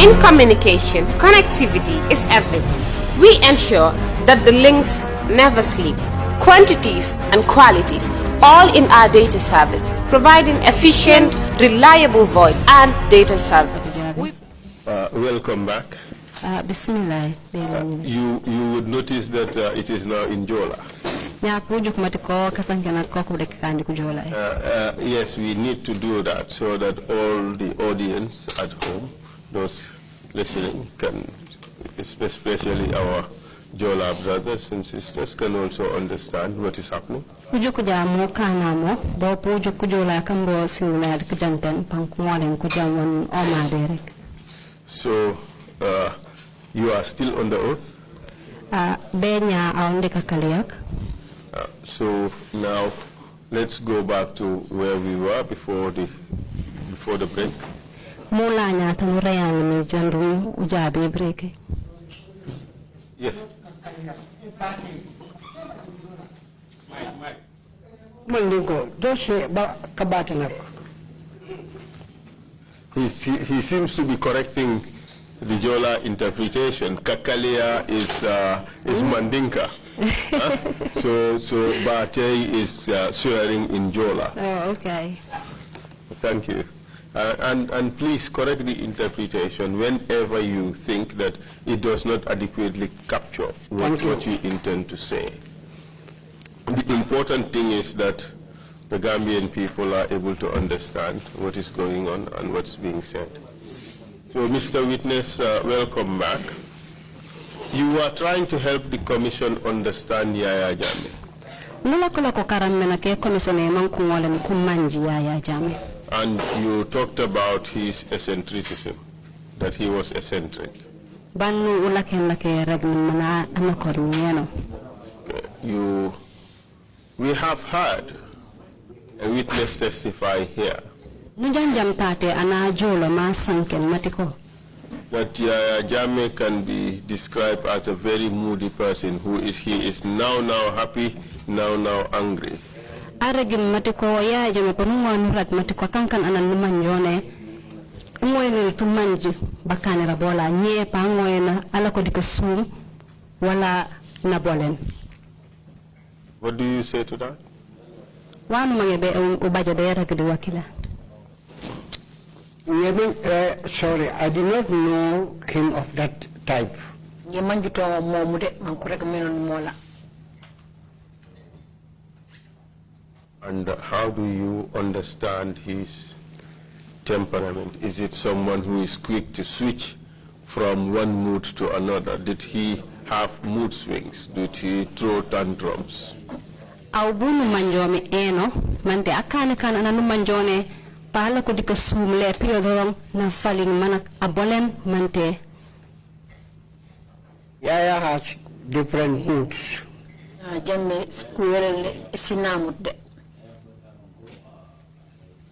In communication, connectivity is everything. We ensure that the links never sleep. Quantities and qualities, all in our data service, providing efficient, reliable voice and data service. Welcome back. Bismillah. You would notice that it is now in Jola. Yes, we need to do that so that all the audience at home, those listening, can, especially our Jola brothers and sisters, can also understand what is happening. So, you are still on the oath? So now, let's go back to where we were before the break. Yes. He seems to be correcting the Jola interpretation. Kakalia is Mandinka. So Bate is swearing in Jola. Oh, okay. Thank you. And please correct the interpretation whenever you think that it does not adequately capture what you intend to say. The important thing is that the Gambian people are able to understand what is going on and what's being said. So, Mr. Witness, welcome back. You are trying to help the Commission understand Yaya Jammeh. And you talked about his eccentricism, that he was eccentric. We have heard a witness testify here that Yaya Jammeh can be described as a very moody person he is now happy, now angry. What do you say to that? Sorry, I did not know him of that type. And how do you understand his temperament? Is it someone who is quick to switch from one mood to another? Did he have mood swings? Did he throw tantrums? Yaya has different moods.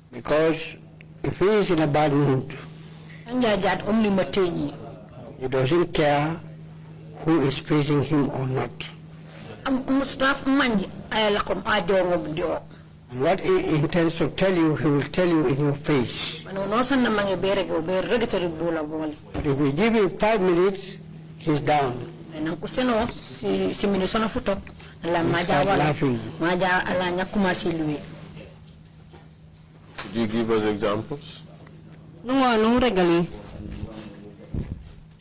Because if he is in a bad mood, he doesn't care who is praising him or not. And what he intends to tell you, he will tell you in your face. But if we give him 5 minutes, he's down. He start laughing. Could you give us examples?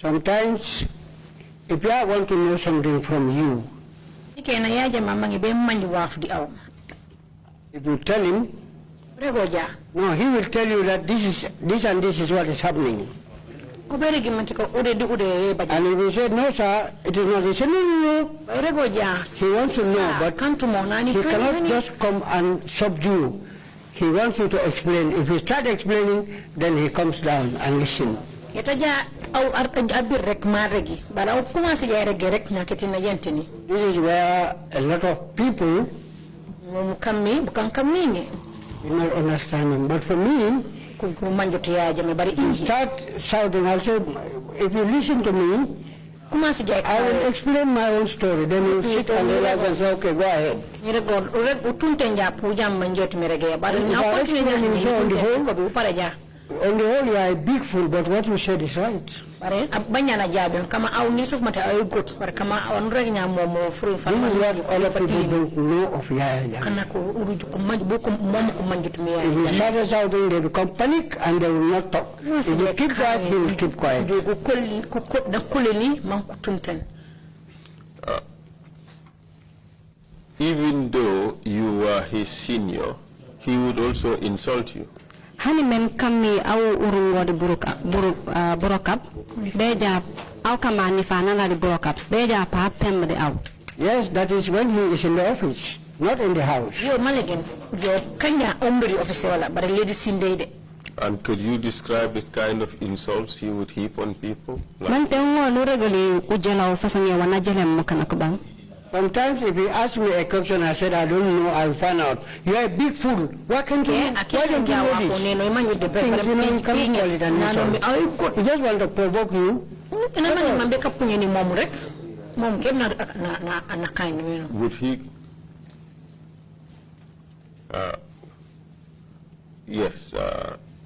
Sometimes, if I want to know something from you, if you tell him, no, he will tell you that this and this is what is happening. And if you say, no, sir, it is not, he said, no. He wants to know, but he cannot just come and subdue. He wants you to explain. If you start explaining, then he comes down and listens. This is where a lot of people do not understand him. But for me, you start shouting, also, if you listen to me, I will explain my own story. Then you sit and relax and say, okay, go ahead. But if I explain him so on the whole, On the whole, you are a big fool, but what you said is right. This is what all of people don't know of Yaya. If he starts shouting, they become panic and they will not talk. If they keep quiet, he will keep quiet. Even though you were his senior, he would also insult you. Hani men kami au urungodi burokap beja au kama nifana na di burokap beja pa pembe au. Yes, that is when he is in the office, not in the house. Yo maligen yo kanya omri office wala but lady sindede. And could you describe the kind of insults he would heap on people? Man te ngo lo regali ujela o façon ya wana jele mo kana ko bang. Sometimes if he asks me a question, I said, I don't know, I'll find out. You are a big fool. Why can't you, why don't you know this? You can't call it an insult. He just want to provoke you. Would he? Yes,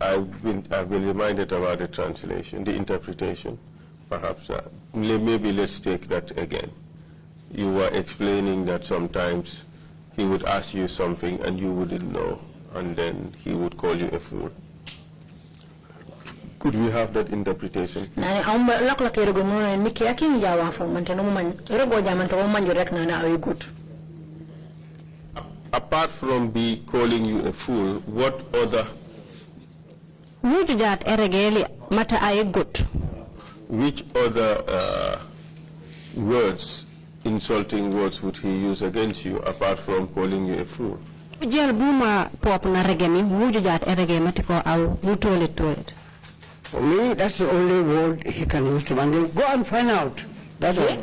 I've been reminded about the translation, the interpretation. Perhaps maybe let's take that again. You were explaining that sometimes he would ask you something and you wouldn't know, and then he would call you a fool. Could we have that interpretation? Apart from calling you a fool, what other? Which other words, insulting words, would he use against you apart from calling you a fool? For me, that's the only word he can use to man. Go and find out. That's all.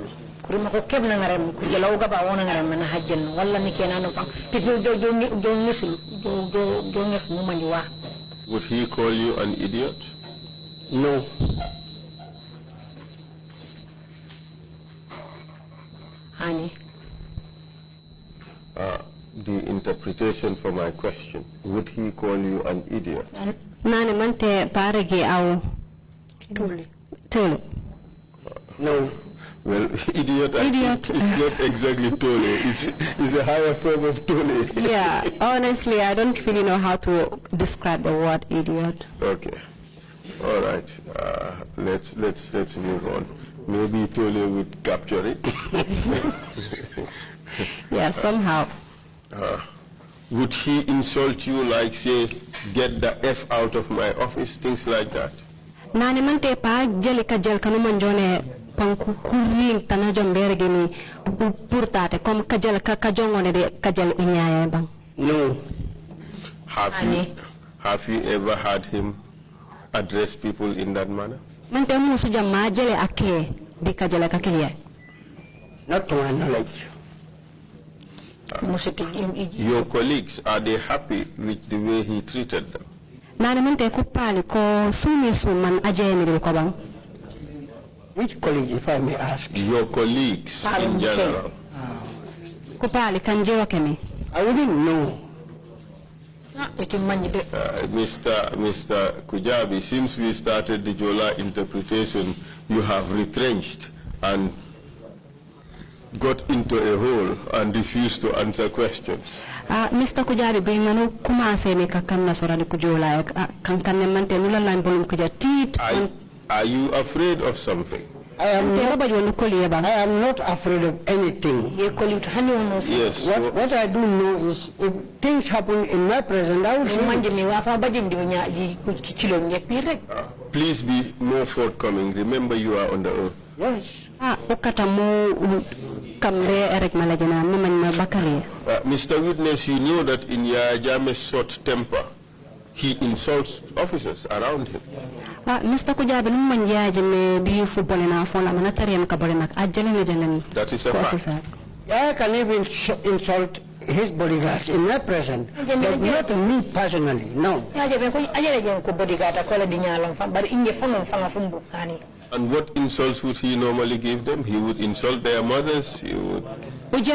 Would he call you an idiot? No. Honey. The interpretation for my question, would he call you an idiot? No. Well, idiot. It's not exactly tole. It's a higher form of tole. Yeah, honestly, I don't really know how to describe the word idiot. Okay. All right. Let's move on. Maybe tole would capture it. Yeah, somehow. Would he insult you like, say, get the F out of my office, things like that? Nani mante pa jelika jel kanu manjone panku kuring tana jombere gini purtate kom kajel kajongone de kajel inyaya bang. No. Have you ever had him address people in that manner? Mante musu jamma jele ake di kajel kakiya. Not to my knowledge. Your colleagues, are they happy with the way he treated them? Which colleague, if I may ask? Your colleagues in general. I wouldn't know. Mr. Kujabi, since we started the Jola interpretation, you have retrenched and got into a hole and refused to answer questions. Mr. Kujabi, bengano kumase ne kakanna sora de kujola kankanne mante nula line bolum kuja tit. Are you afraid of something? I am not afraid of anything. Yes. What I do know is if things happen in my presence, I will say please be more forthcoming. Remember, you are on the earth. Yes. Mr. Witness, you know that in Yaya Jammeh's short temper, he insults officers around him. Mr. Kujabi, that is a fact. I can even insult his bodyguards in my presence, but not me personally, no. And what insults would he normally give them? He would insult their mothers. He would. Big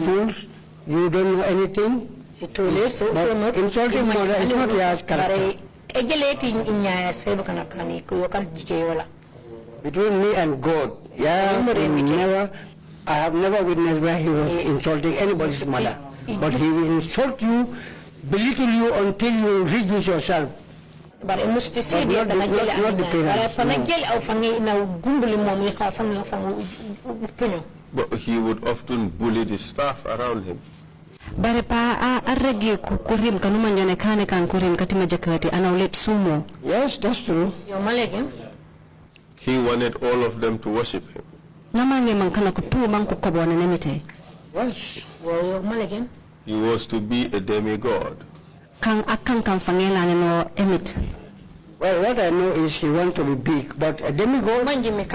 fools, you don't know anything. But insulting mother is not Ya's character. Between me and God, I have never witnessed where he was insulting anybody's mother. But he will insult you, belittle you until you reduce yourself. But I must say that not the parents. But he would often bully the staff around him. Bare pa arregi kurim kanumanjane kane kan kurim katima jakati anaulet sumo. Yes, that's true. He wanted all of them to worship him. Namange mankana kutu manku kabone nemite. Yes. He was to be a demigod. Kang akang kan fangela no emit. Well, what I know is he wants to be big, but a demigod, maybe,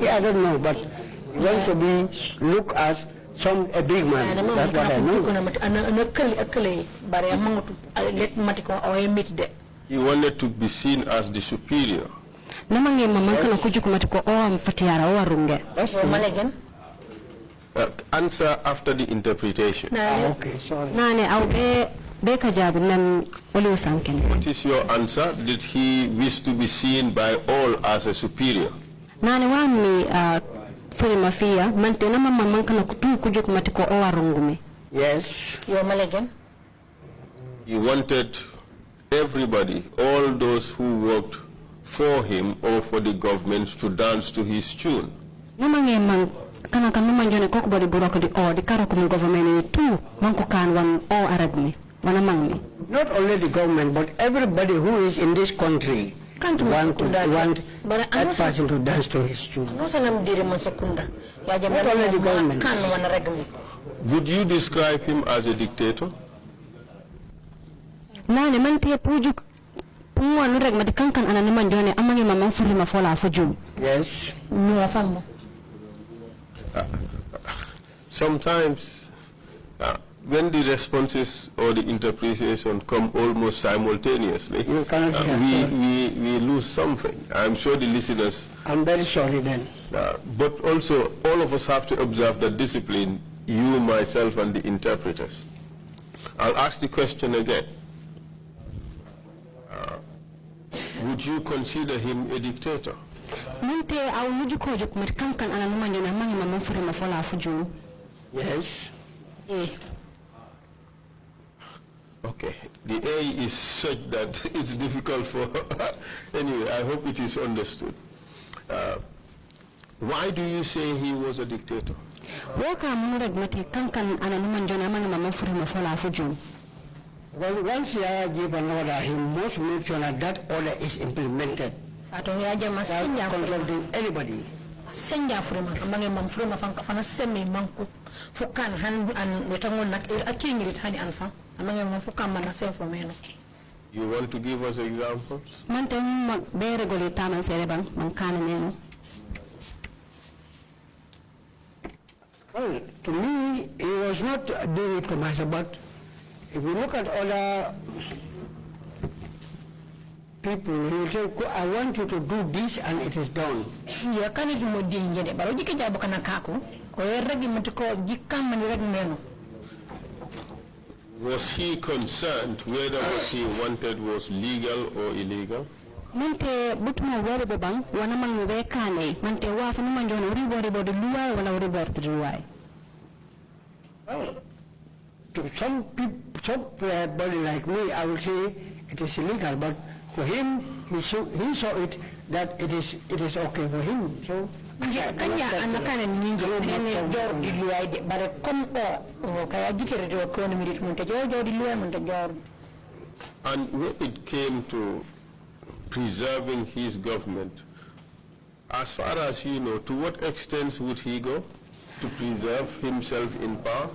I don't know, but he wants to be, look as a big man. That's what I know. He wanted to be seen as the superior. Answer after the interpretation. Okay, sorry. What is your answer? Did he wish to be seen by all as a superior? Yes. He wanted everybody, all those who worked for him or for the government, to dance to his tune. Not only the government, but everybody who is in this country want that person to dance to his tune. Not only the government. Would you describe him as a dictator? Yes. Sometimes when the responses or the interpretation come almost simultaneously, we lose something. I'm sure the listeners... I'm very sorry then. But also, all of us have to observe that discipline, you, myself, and the interpreters. I'll ask the question again. Would you consider him a dictator? Yes. Okay. The A is such that it's difficult for... Anyway, I hope it is understood. Why do you say he was a dictator? Well, once you give an order, he must make sure that order is implemented. Without consulting anybody. You want to give us examples? Well, to me, he was not doing it to myself, but if you look at other people, he will say, I want you to do this, and it is done. Was he concerned whether what he wanted was legal or illegal? Well, to some people, somebody like me, I would say it is illegal, but for him, he saw it that it is okay for him. So. And when it came to preserving his government, as far as you know, to what extent would he go to preserve himself in power?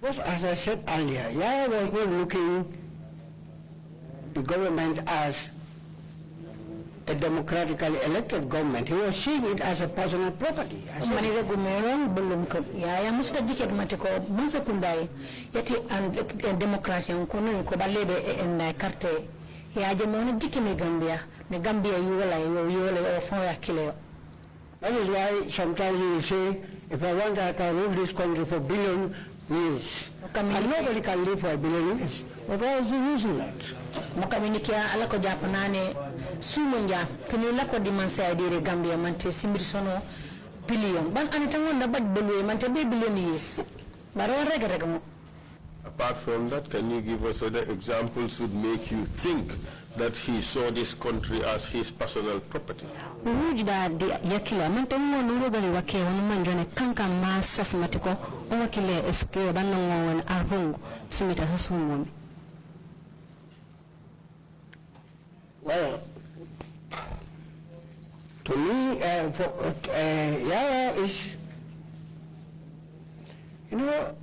Just as I said earlier, Yaya was not looking the government as a democratically elected government. He was seeing it as a personal property. Ya jamona jikime Gambia. Ne Gambia you for kilo. That is why sometimes you will say, if I want, I can rule this country for billion years. And nobody can live for a billion years. But why is he using that? Mokaminikia alako japanane sumunja pinulako dimansa idire Gambia mante simbrisono billion. Ban anitangonda bad bulwe mante be billion years. Baro rega mo. Apart from that, can you give us other examples would make you think that he saw this country as his personal property? Wujda yakila mante mo nurugali wake wanumanjone kanka masaf matiko wakile esukio banongo wen arungu simita hasumumi. Well, to me, Yaya is, you know,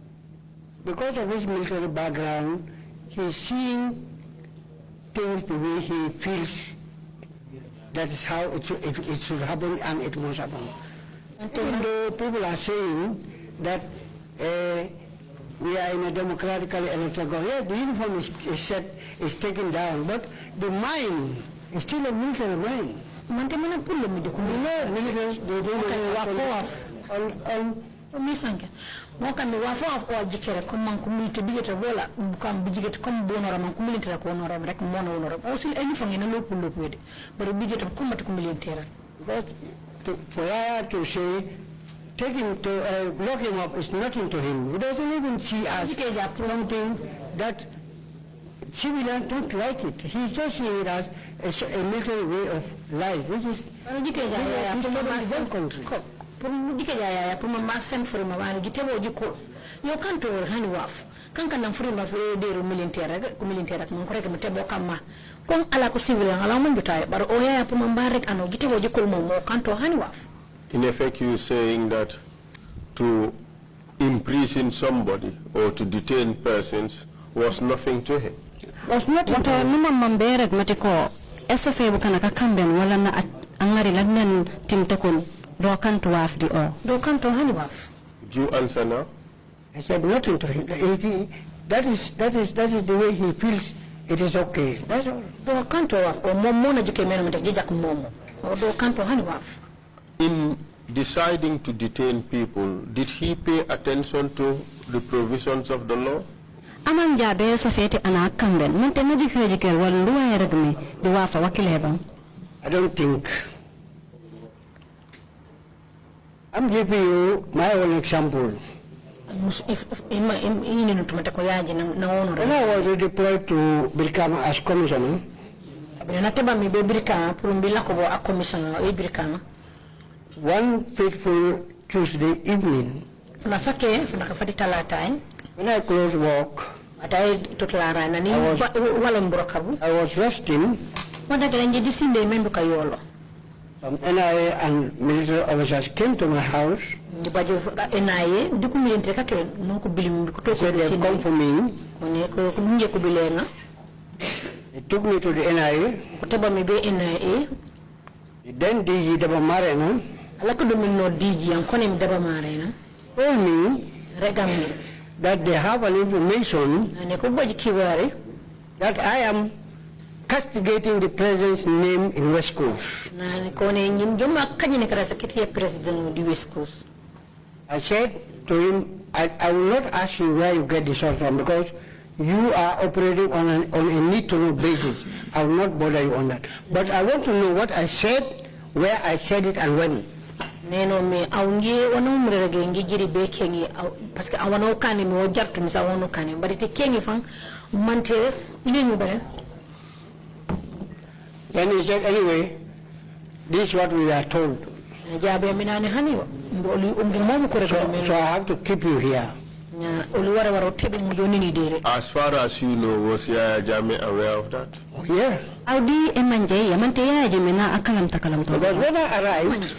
because of his military background, he's seeing things the way he feels. That is how it should happen and it must happen. Even though people are saying that we are in a democratically elected government, yes, the uniform is taken down, but the mind is still a military mind. Militaries, they don't Misanke moka mi wafo of jikere comme community bigete wala kam bigete comme bonora man community ko onora rek mono onora aussi any fa ngena lopu wede but bigete ko mata community because for her to say take him to lock him up is nothing to him. He doesn't even see us something that civilians don't like it. He's just seeing it as a military way of life, which is the country. You can't tell honey waff. Can't free my dear military at Moncorec Kama. Come alaco civilian, allow me to tie, but oh yeah, Pumambarek and Gitabo Jikolmo can't honey waff. In effect, you're saying that to imprison somebody or to detain persons was nothing to him. Was not what a woman Mamberek Matiko, SFA Bukanaka Camden, wala na angari London Timtakun. Do can't waff the or. Do can't honey waff. Do you answer now? I said nothing to him. That is the way he feels. It is okay. That's all. Do can't waff or Momona Jukemena Jajak Momo. Or do can't honey waff. In deciding to detain people, did he pay attention to the provisions of the law? Amanja be safety ana kamben. Mente majikere wal luwa eragmi di wafa wakileba. I don't think. I'm giving you my own example. When I was deployed to Birkama as commissioner, one fateful Tuesday evening, when I closed work, I was resting. Some NIA and military officers came to my house. They said they had come for me. They took me to the NIA. Then DG Dabamarena told me that they have an information that I am castigating the president's name in West Coast. I said to him, I will not ask you where you get this from because you are operating on a need-to-know basis. I will not bother you on that. But I want to know what I said, where I said it, and when. Then he said, anyway, this is what we are told. So I have to keep you here. As far as you know, was Yaya Jammeh aware of that? Oh, yeah. Because when I arrived,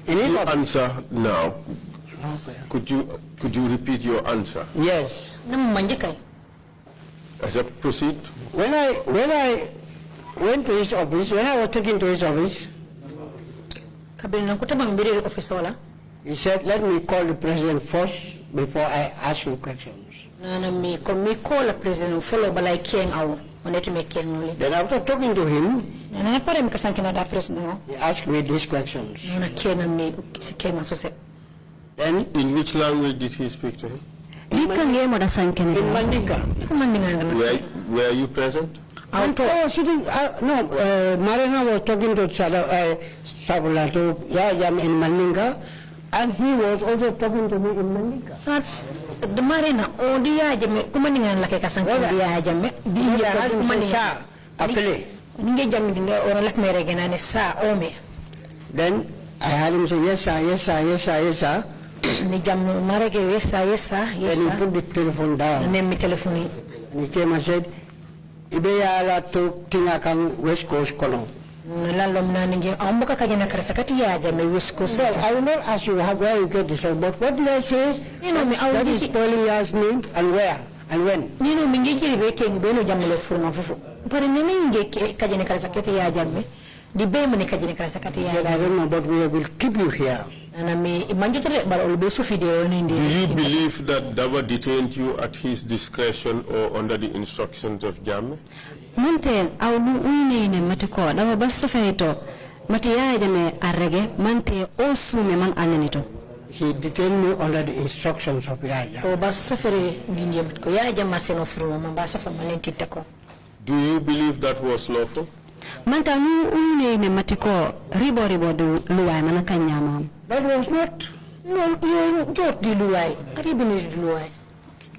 you answer now. Okay. Could you repeat your answer? Yes. As a proceed. When I went to his office, when I was taken to his office, he said, let me call the president first before I ask you questions. Then after talking to him, he asked me these questions. Then in which language did he speak to him? in Mandinka. Were you present? Oh, sitting, no, Marina was talking to Sabulato Yajam in Mandinka, and he was also talking to me in Mandinka. The Marina, oh, the Yajam, Kumaningan like a Kasan, the Yajam, the Yajam, Affiliate. Or like Meregan and Sa Ome. Then I had him say, yes, sir, yes, sir, yes, sir, yes, sir. Then he put the telephone down. And he came and said, Ibeya to Tinakang West Coast Kono. Well, I will not ask you where you get this, but what did I say? That is spoiling your name and where and when? But in the I don't know, but we will keep you here. Do you believe that Dava detained you at his discretion or under the instructions of Jammeh? He detained me under the instructions of Yaya. Do you believe that was lawful? Manta nu ne matiko ribo du luai manakanya. That was not. No, you don't do luai.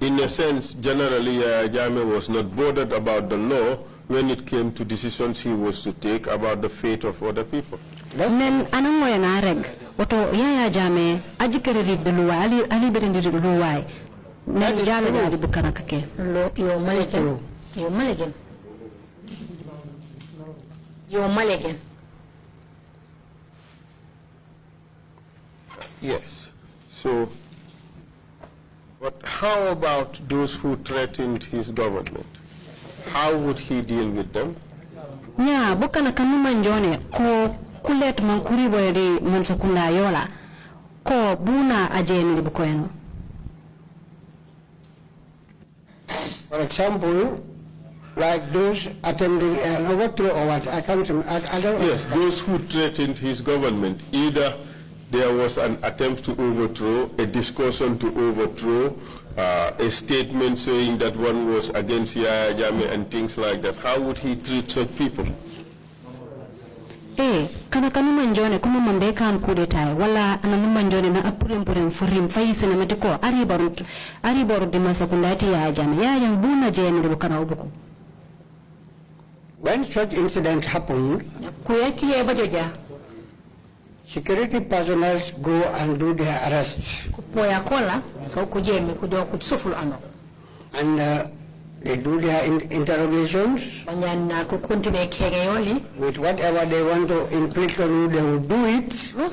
In a sense, generally, Jammeh was not bothered about the law when it came to decisions he was to take about the fate of other people. Nen anamoya na reg. Oto Yaya Jammeh ajikere rid de luai ali berendi de luai. Nen jala jadi bukana kake. Yo Maligan. You're Mulligan. Yes. So, but how about those who threatened his government? How would he deal with them? Nya bukana kanuman jone ko kulet mankuri boyedi mansakunda yola ko buna ajeni bukoyeno. For example, like those attempting an overthrow or what? I don't Yes, those who threatened his government. Either there was an attempt to overthrow, a discussion to overthrow, a statement saying that one was against Yaya Jammeh and things like that. How would he treat such people? Kana manjone kuma mambe kan kudeta wala anamu manjone na apurim furim faisi na matiko ari baru di masa kundati Yaya Jammeh Yaya buna jeni bukana ubuku. When such incidents happen, security personnel go and do their arrests. And they do their interrogations. With whatever they want to inflict on you, they will do it. What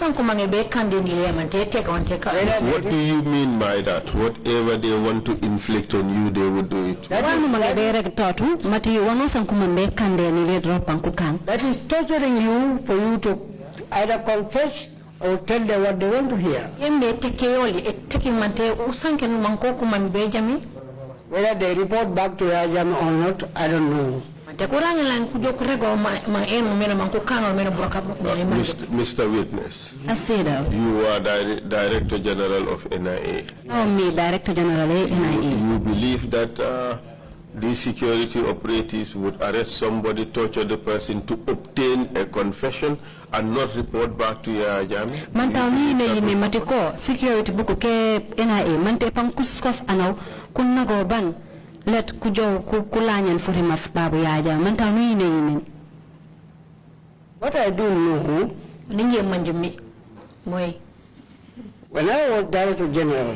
do you mean by that? Whatever they want to inflict on you, they will do it. That is torturing you for you to either confess or tell them what they want to hear. Whether they report back to Yajam or not, I don't know. Mr. Witness, you are Director General of NIA. Oh, me, Director General NIA. You believe that these security operatives would arrest somebody, torture the person to obtain a confession and not report back to Yaya Jammeh? Mantawi ne matiko security buku ke NIA mante pangkuskof anaw kunna go ban let kujo kulanyan for him of babu Yaya Jammeh mantawi ne. What I do know, when I was Director General,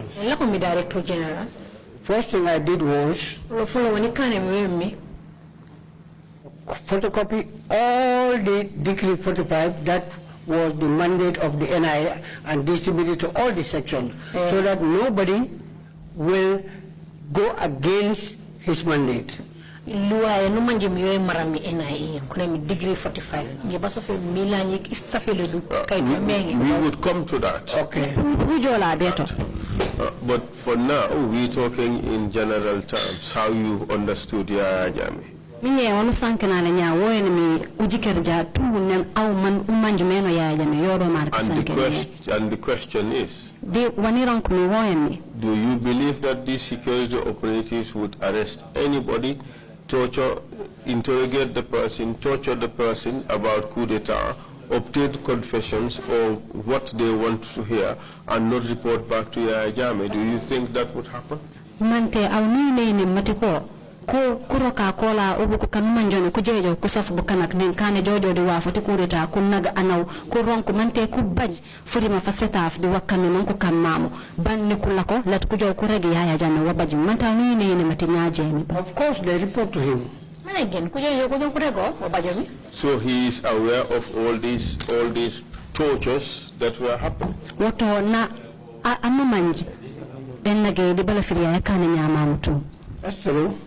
first thing I did was photocopy all the Decree 45 that was the mandate of the NIA and distribute it to all the sections so that nobody will go against his mandate. We would come to that. Okay. But for now, we're talking in general terms, how you understood Yaya Jammeh. minye wonu sankenale nya woyene mi ujikerja tu nen aw man umanju meno yaaja me yodo mar and the question is, de waniron ko mi woyemi do you believe that these security operatives would arrest anybody, torture, interrogate the person, torture the person about coup d'etat, obtain confessions or what they want to hear and not report back to Yaya Jammeh? Do you think that would happen? mante aw ni ne matiko ko kuroka kola ubuku kanumanjone kujejo kusafu bukanak nen kane jojo de wafati kureta kunnaga anaw ko ronko mante ku baj furima fasetaf di wakkan non ko kammamu banni kulako lat kujo ko regi Yaya Jammeh wabaji manta ni ne matinyaaje ni. Of course they report to him. So he is aware of all these tortures that were happening. Woto na anumanji denage de balafiria yakane nyamamu tu. That's true.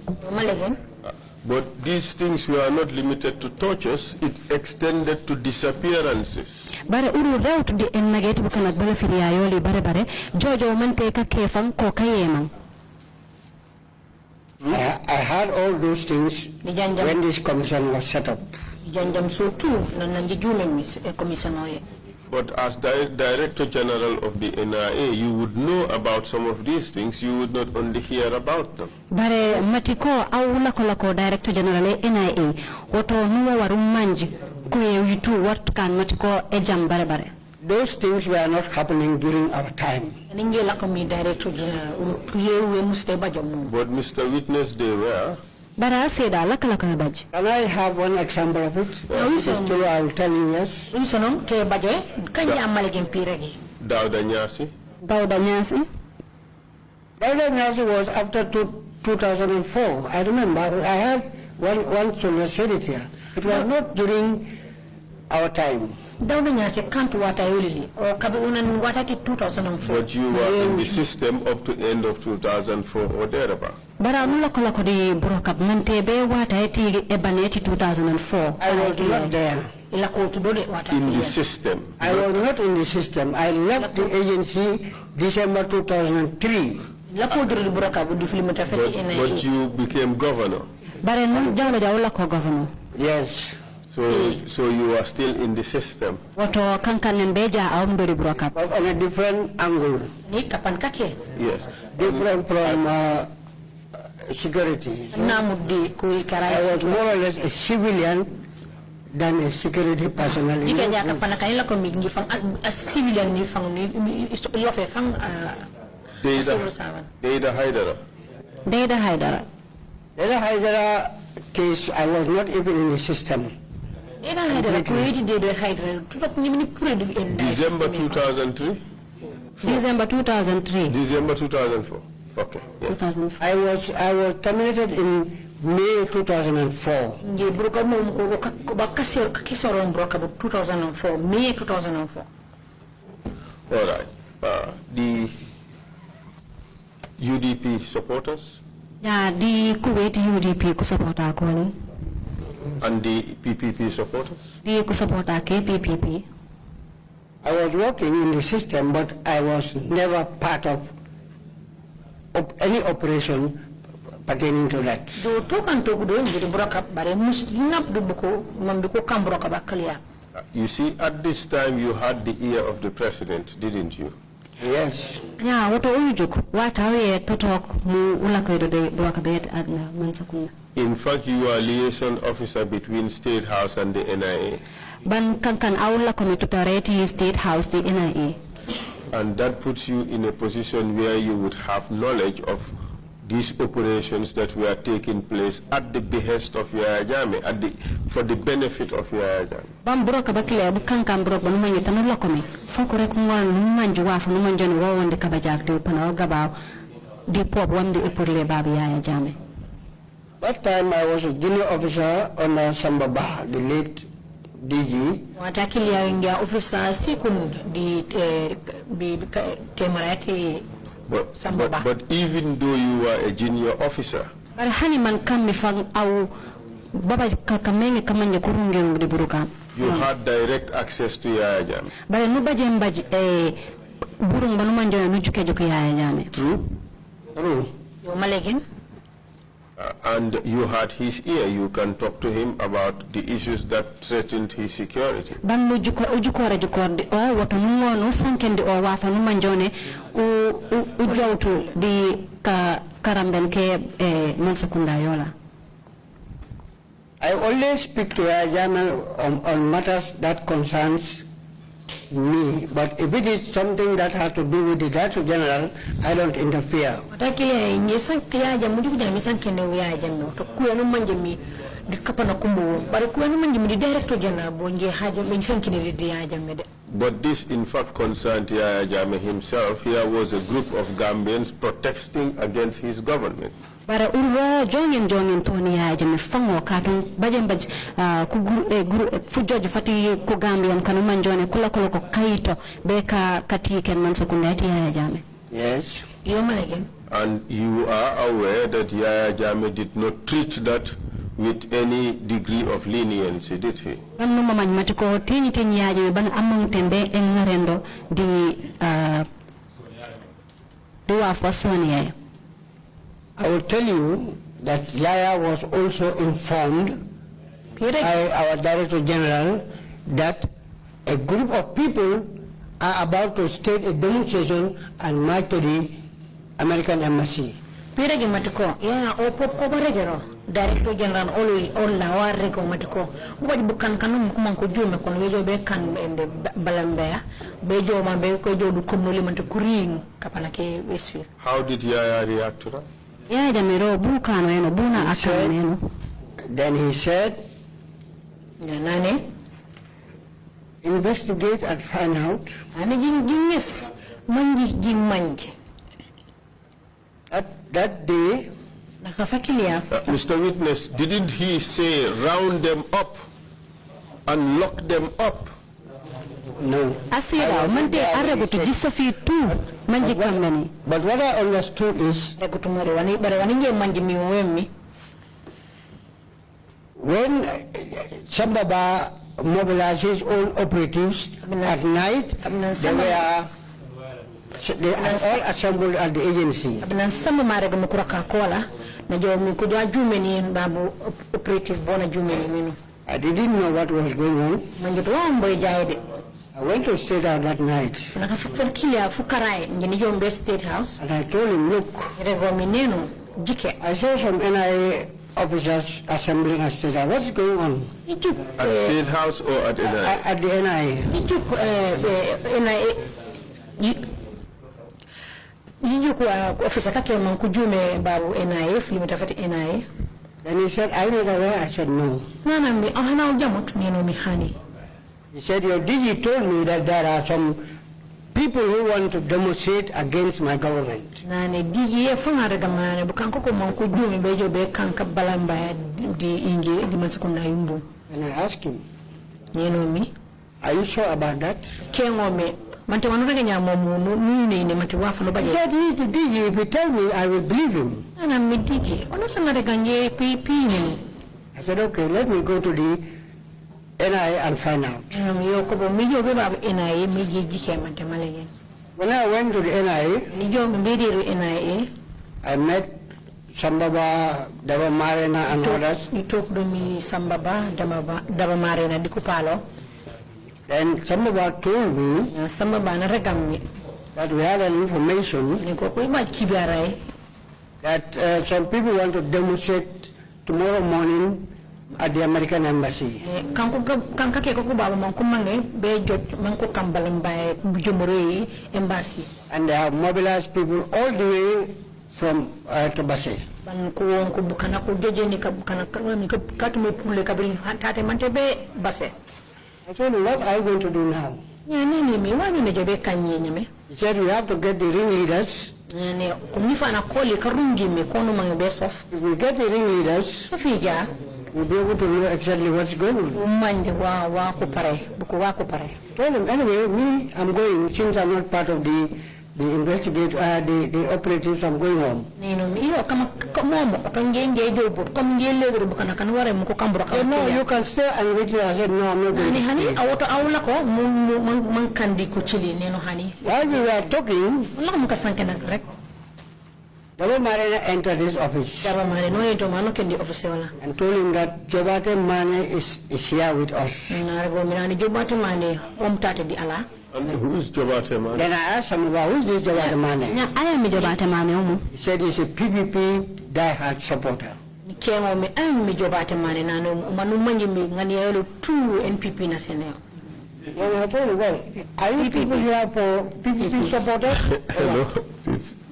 But these things were not limited to tortures, it extended to disappearances. Bare uru rewtu de ennageti bukana balafiria yoli bare jojo mante ka kefan ko kayemang. I had all those things when this commission was set up. But as Director General of the NIA, you would know about some of these things, you would not only hear about them. Bare matiko awula kolako Director General NIA, woto nuwa warumanji kuye witu what kan matiko ejam bare. Those things were not happening during our time. But Mr. Witness, they were. Can I have one example of it? I will tell you yes. Dauda Nyasi. Dauda Nyasi was after 2004. I remember I had one soldier said it here. It was not during our time. But you were in the system up to the end of 2004 or thereabout. But I'm not going to broke up Mantebe what I take Ebaneti 2004. I was not there. In the system. I was not in the system. I left the agency December 2003. But you became governor. But I'm governor. Yes. So you are still in the system. But on a different angle. Yes. Different from security. I was more or less a civilian than a security personnel. Deida Haidara case, I was not even in the system. December 2003? December 2003. December 2004. Okay. Yes. 2004. I was terminated in May 2004. 2004, May 2004. All right. The UDP supporters? Yeah, the Kuwait UDP supporter calling. And the PPP supporters? The supporter KPPP. I was working in the system, but I was never part of any operation pertaining to that. You see, at this time you had the ear of the president, didn't you? Yes. Yeah, what are you do? What are you to talk? In fact, you are liaison officer between State House and the NIA. Ban kankan aula committee State House the NIA. And that puts you in a position where you would have knowledge of these operations that were taking place at the behest of Yaya Jammeh, for the benefit of Yaya Jammeh. Bam broka bakile bu kankan brok ban manyi tanu lokomi foko rek ngol manju wafu no manjoni wo wonde kabajak de pana gabaw di pop wonde epurle babu Yaya Jammeh. That time I was a junior officer on Sambaba, the late DG. Watakili ya ingia officer second di Temperament. But even though you were a junior officer, you had direct access to Yaya Jammeh. True. True. And you had his ear. You can talk to him about the issues that threatened his security. Ban mu ujukora jukorde o wato nuwono sankendi o wafa numanjone u jowtu di karamben ke Mansakunda yola. I always speak to Yaya on matters that concerns me, but if it is something that has to do with the Director General, I don't interfere. But this in fact concerned Yaya Jammeh himself. Here was a group of Gambians protesting against his government. Bara urwo jongen toni ya jame fango katon bajem guru fujoji fati ko Gambian kanu manjone kula ko kaito be ka kati ken Mansakunda ya jame. Yes. And you are aware that Yaya Jammeh did not treat that with any degree of leniency, did he? Ramno mamany matiko teni ya jame ban among tembe engarendo di duwa fasoni ya. I will tell you that Yaya was also informed by our Director General that a group of people are about to stage a demonstration and march to the American Embassy. Pira matiko Yaya obaregero Director General all la warego matiko ubaji bukan kanum kumanko jume kon wejo be kan ende balambea bejo mambe ko jodu komnoli matiko ring kapana ke Westfield. How did Yaya react to that? Then he said, investigate and find out. That day, Mr. Witness, didn't he say round them up and lock them up? No. But what I understood is when Sambaba mobilizes all operatives at night, they are all assembled at the agency. I didn't know what was going on. I went to State House that night. And I told him, look, I saw some NIA officers assembling at State House. What's going on? At State House or at NIA? At the NIA. Then he said, are you not aware? I said, no. He said, your DG told me that there are some people who want to demonstrate against my government. And I asked him, are you sure about that? He said, he is the DG. If you tell me, I will believe him. I said, okay, let me go to the NIA and find out. When I went to the NIA, I met Sambaba, Davamarena and others. You talked to me, Sambaba, Davamarena, Dikupalo. Then Sambaba told me that we had an information that some people want to demonstrate tomorrow morning at the American Embassy. And they have mobilized people all the way from Tabase. I told him, what are you going to do now? He said, we have to get the ringleaders. If we get the ringleaders, we'll be able to know exactly what's going on. Told him, anyway, me, I'm going, since I'm not part of the operatives, I'm going home. No, you can stay and wait. I said, no, I'm not going to stay. While we were talking, Dabo Mane entered his office and told him that Jobate Mane is here with us. And who is Jobate Mane? Then I asked him, who is this Jobate Mane? I am Jobate Mane. He said he's a PPP diehard supporter. Then I told him, well, are you people here for PPP supporters? Hello?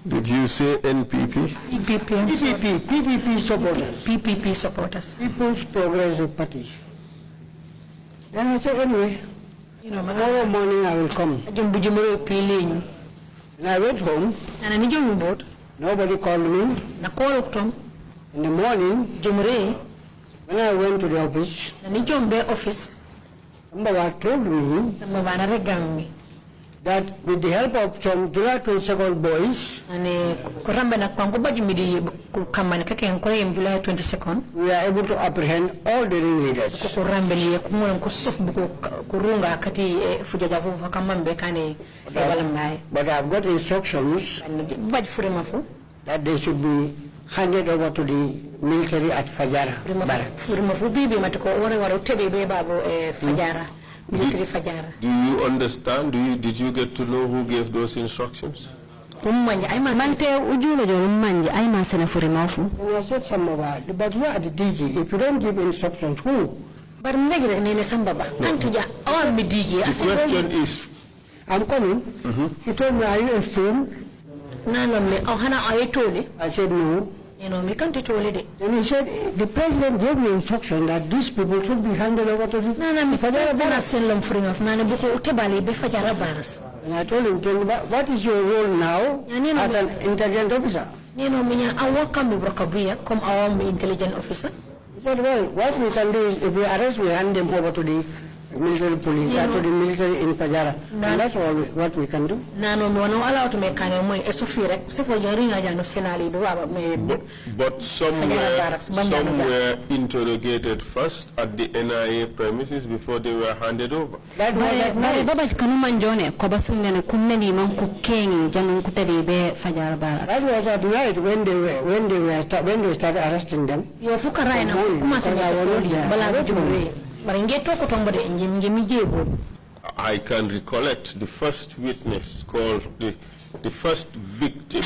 Did you say NPP? PPP supporters. PPP supporters. People's Progressive Party. Then I said, anyway, tomorrow morning I will come. And I went home. Nobody called me. In the morning, when I went to the office, somebody told me that with the help of some July 22nd boys, we are able to apprehend all the ringleaders. But I've got instructions that they should be handed over to the military at Fajara barracks. Do you understand? Did you get to know who gave those instructions? And I said, but you are the DG. If you don't give instructions, who? The question is, I'm coming. He told me, are you a student? I said, no. Then he said, the president gave me instruction that these people should be handed over to the And I told him, what is your role now as an intelligence officer? He said, well, what we can do is if we arrest, we hand them over to the military police, to the military in Pajara. And that's all what we can do. But some were interrogated first at the NIA premises before they were handed over. That was at night when they started arresting them. I can recollect the first witness called the first victim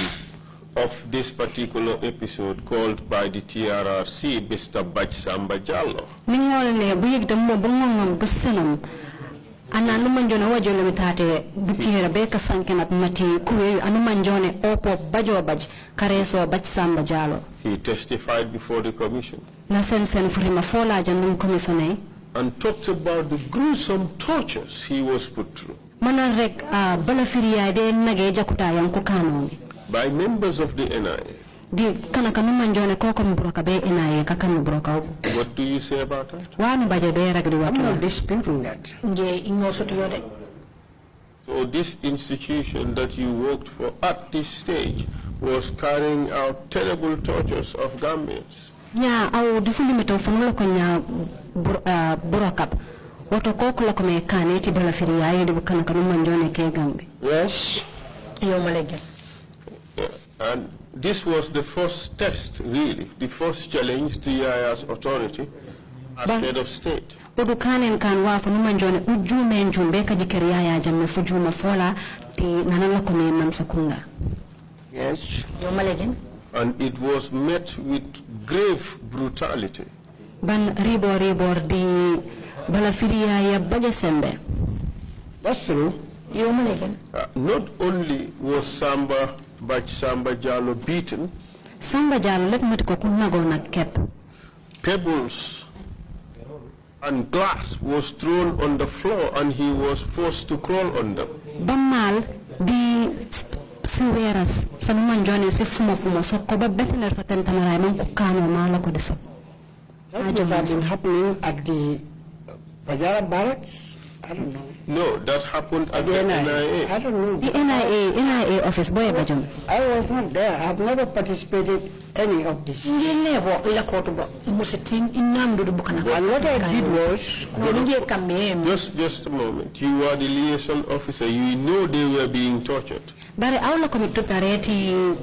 of this particular episode called by the TRRC, Mr. Bajsamba Jallo. He testified before the commission and talked about the gruesome tortures he was put through by members of the NIA. What do you say about that? I'm not disputing that. So this institution that you worked for at this stage was carrying out terrible tortures of Gambians. Yes. And this was the first test, really, the first challenge to Yaya's authority as head of state. Yes. And it was met with grave brutality. That's true. Not only was Samba Jallo beaten, pebbles and glass was thrown on the floor and he was forced to crawl on them. That must have been happening at the Pajara barracks? I don't know. No, that happened at the NIA. I don't know. The NIA office, boy, Bajum. I was not there. I have never participated any of this. And what I did was... Just a moment. You are the liaison officer. You know they were being tortured. But I will commit to Tareti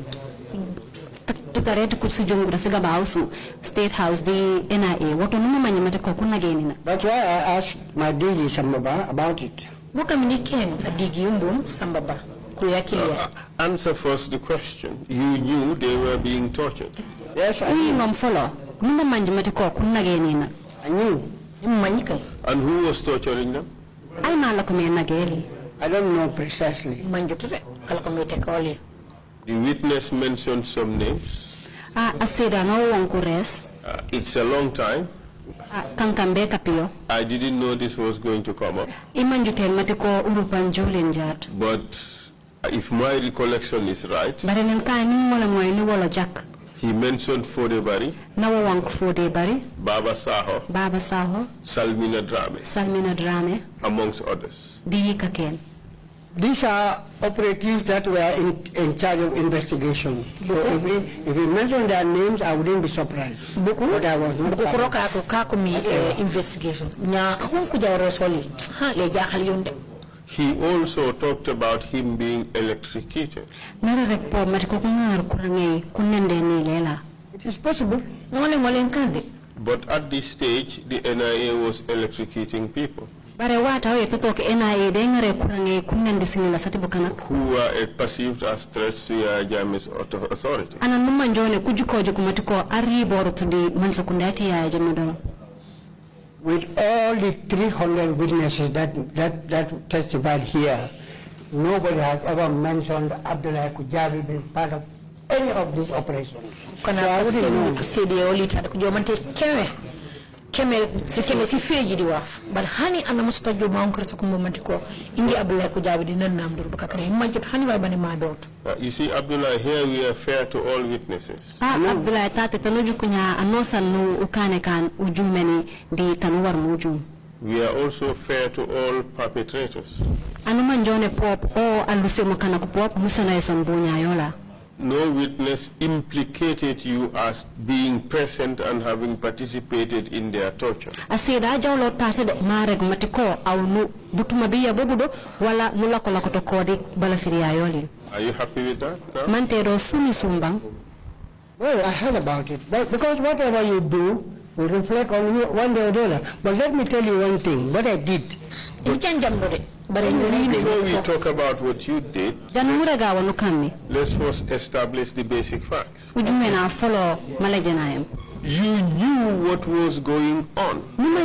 tutareti kusijungura siga bausu State House the NIA woto numa manyamate ko kunageni. That's why I asked my DG Sambaba about it. Answer first the question. You knew they were being tortured. Yes, I knew. I knew. And who was torturing them? I don't know precisely. The witness mentioned some names. It's a long time. I didn't know this was going to come up. But if my recollection is right, he mentioned Fodebari, Baba Saho, Salmina Drame, amongst others. These are operatives that were in charge of investigation. So if we mention their names, I wouldn't be surprised. But I was not part of investigation. He also talked about him being electrocuted. It is possible. But at this stage, the NIA was electrocuting people who were perceived as threats to Jammeh's authority. With all the 300 witnesses that testified here, nobody has ever mentioned Abdoulie Kujabi being part of any of these operations. So I wouldn't know. Keme si feji di waf but hani ana musta jo ma onkar sa ko momenti ko indi Abdoulie Kujabi di nan nam dur bakakane majut hani way bani ma dot. You see, Abdoulie, here we are fair to all witnesses. Abdoulie tate tanu jukunya anosan no ukane kan ujumeni di tanuwar mujum. We are also fair to all perpetrators. Anu manjone pop o aluse makana ko pop musana eson bunya yola. No witness implicated you as being present and having participated in their torture. Asida jawlo tate de mareg matiko au nu butumabiya bobudo wala nula kola kotokodi balafiriya yoli. Are you happy with that? No? Mantero sumi sumbang. Well, I heard about it, but because whatever you do will reflect on you one day or the other. But let me tell you one thing, what I did. Before we talk about what you did, let's first establish the basic facts. You knew what was going on. You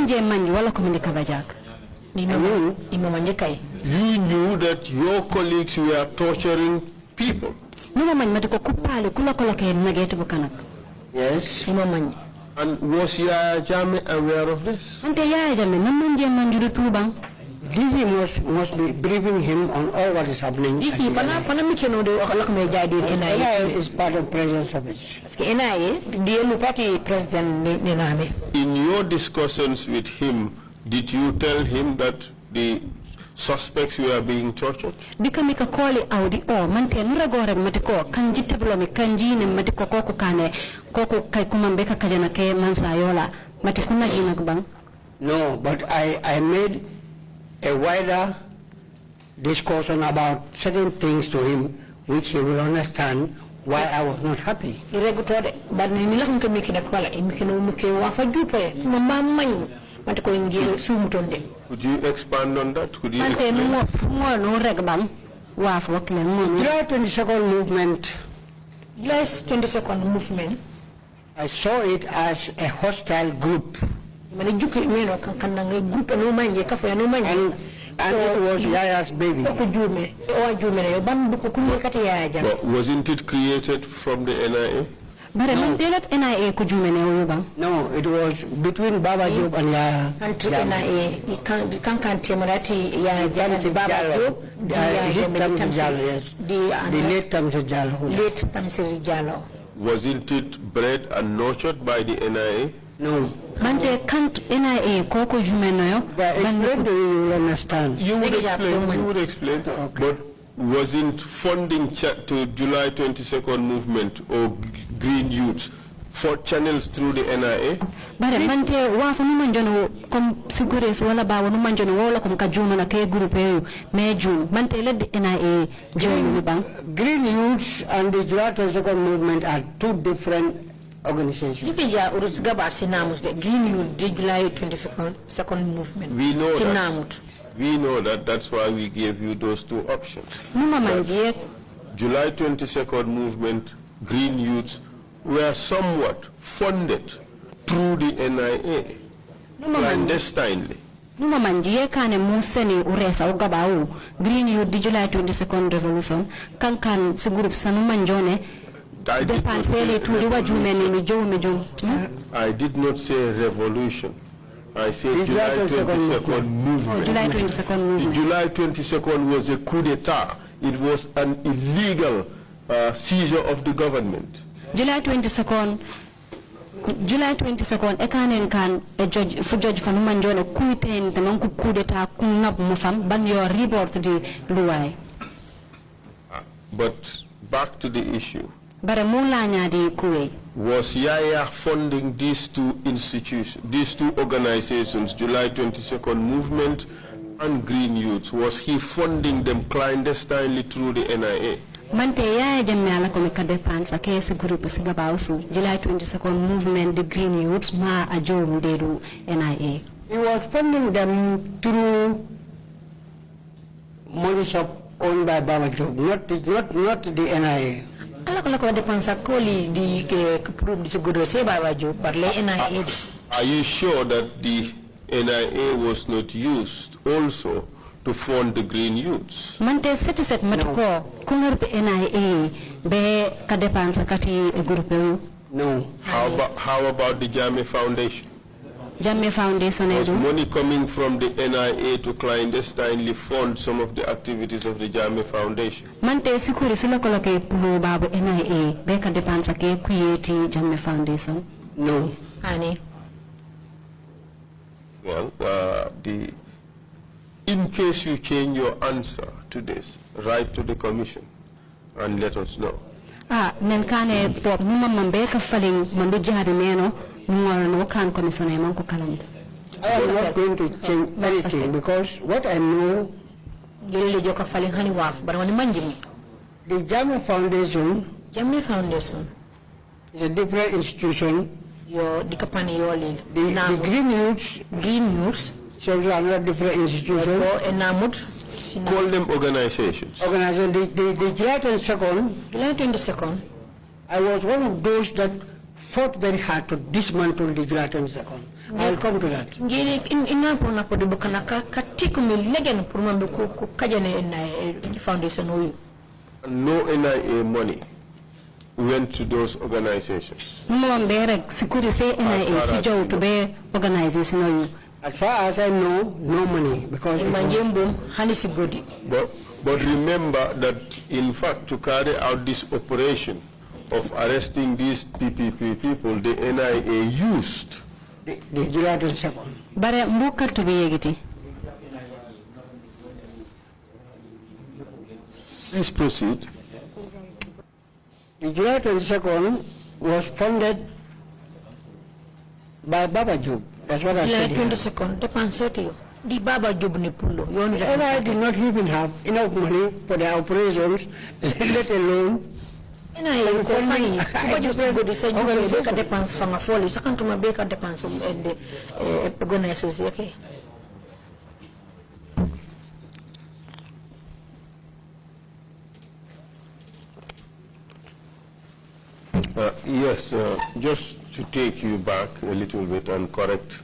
knew that your colleagues were torturing people. Yes. And was Yaya Jammeh aware of this? DG must be briefing him on all what is happening. NIA is part of President's office. In your discussions with him, did you tell him that the suspects were being tortured? Dikamika koli audi o mante nuragore matiko kanji tablomi kanji ne matiko koko kane koko kai kumambeka kajana ke mansayola matikuna jina kubang. No, but I made a wider discussion about certain things to him which he will understand why I was not happy. Could you expand on that? Could you explain? July 22nd movement. July 22nd movement. I saw it as a hostile group. And it was Yaya's baby. But wasn't it created from the NIA? No, it was between Baba Job and Yaya. The late Tamsir Jallo. Wasn't it bred and nurtured by the NIA? No. Mante can't NIA koko jumenoyo. But explain to you, you will understand. You would explain. Okay. But wasn't funding to July 22nd movement or Green Youths for channels through the NIA. Bare mante wafu nu manjono kom sigures wala ba wonu manjono wala kom kajuma na ke group eu mejun mante led NIA join bang. Green Youths and the July Second Movement are two different organizations. Dipija urus gaba sinamus the Green Youth the July 22nd Movement. We know that. We know that. That's why we gave you those two options. July 22nd Movement, Green Youths were somewhat funded through the NIA clandestinely. Numa manjie kane museni uresa ugabau Green Youth the July 22nd Revolution kankan si group sanu manjone depansele tuliwa jumeni mijo. I did not say revolution. I said July 22nd Movement. July 22nd Movement. The July 22nd was a coup d'etat. It was an illegal seizure of the government. July 22nd, ekanen kan a judge for judge for manjone kuiten the non coup d'etat kunab mufam ban your report the luai. But back to the issue. Bare mulanya di kuwe. Was Yaya funding these two institutions, these two organizations, July 22nd Movement and Green Youths? Was he funding them clandestinely through the NIA? Mante Yaya jamme ala ko meka depansa ke se group se gabausu July 22nd Movement, the Green Youths ma ajoru dedu NIA. He was funding them through money shop owned by Baba Job, not the NIA. Are you sure that the NIA was not used also to fund the Green Youths? Mante set matko kungar the NIA be kadepansa kati group. No. How about the Jame Foundation? Jamme Foundation was money coming from the NIA to clandestinely fund some of the activities of the Jamme Foundation? Mante sikuri sila koloke pulo babu NIA beka depansa ke create Jamme Foundation? No. Ani? Well, in case you change your answer to this, write to the Commission and let us know. Nenkane pop numa mambeka faling mandu jari meno. I am not going to change anything because what I know, the Jamme Foundation is a different institution. The Green Youths is also another different institution. Call them organizations. The July 22nd, I was one of those that fought very hard to dismantle the July 22nd. I'll come to that. No NIA money went to those organizations. As far as I know, no money because but remember that in fact to carry out this operation of arresting these PPP people, the NIA used the July 22nd. Bare mbukar to be yegiti. Please proceed. The July 22nd was funded by Baba Job. That's what I said. July 22nd, the Baba Job ni pulo. NIA did not even have enough money for their operations, let alone. What you go to say you can make a depends from a folly. So can't to make a depends on the organizers. Okay. Yes, just to take you back a little bit and correct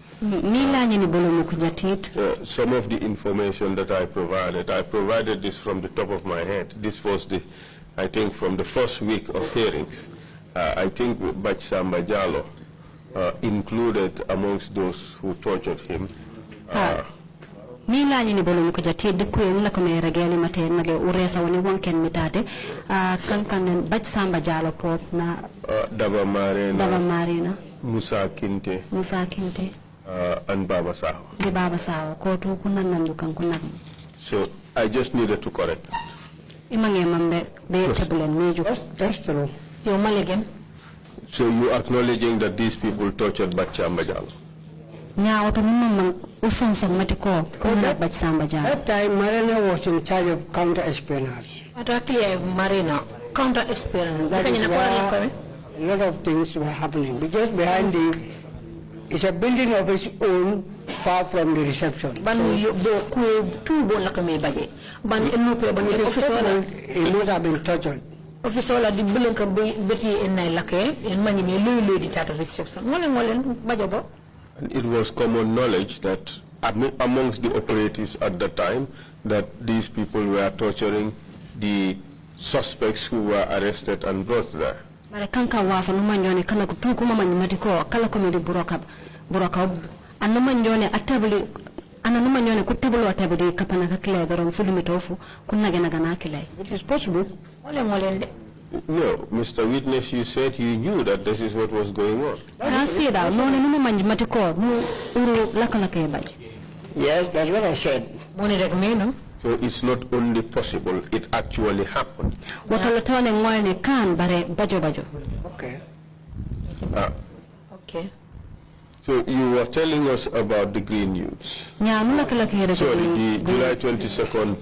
some of the information that I provided this from the top of my head. This was I think from the first week of hearings. I think Bach Samba Jallo included amongst those who tortured him. Nila ni bolo ko jati de ko en la ko me regeli mate nage uresa woni wonken mitate kankan Bach Samba Jallo pop na Daba Marina Musa Kinte and Baba Saho. The Baba Saho ko to kunan nan dukan kunan. So I just needed to correct that. That's true. Again. So you acknowledging that these people tortured Bachamba Jallow? That time, Marina was in charge of counter-espionage. Marina, counter-espionage. That is where a lot of things were happening. Because behind it's a building of its own, far from the reception. It must have been tortured. And it was common knowledge that amongst the operatives at the time that these people were torturing the suspects who were arrested and brought there. It is possible. No, Mr. Witness, you said you knew that this is what was going on. Yes, that's what I said. So it's not only possible, it actually happened. Okay. Okay. So you were telling us about the Green Youths. Sorry, the July 22nd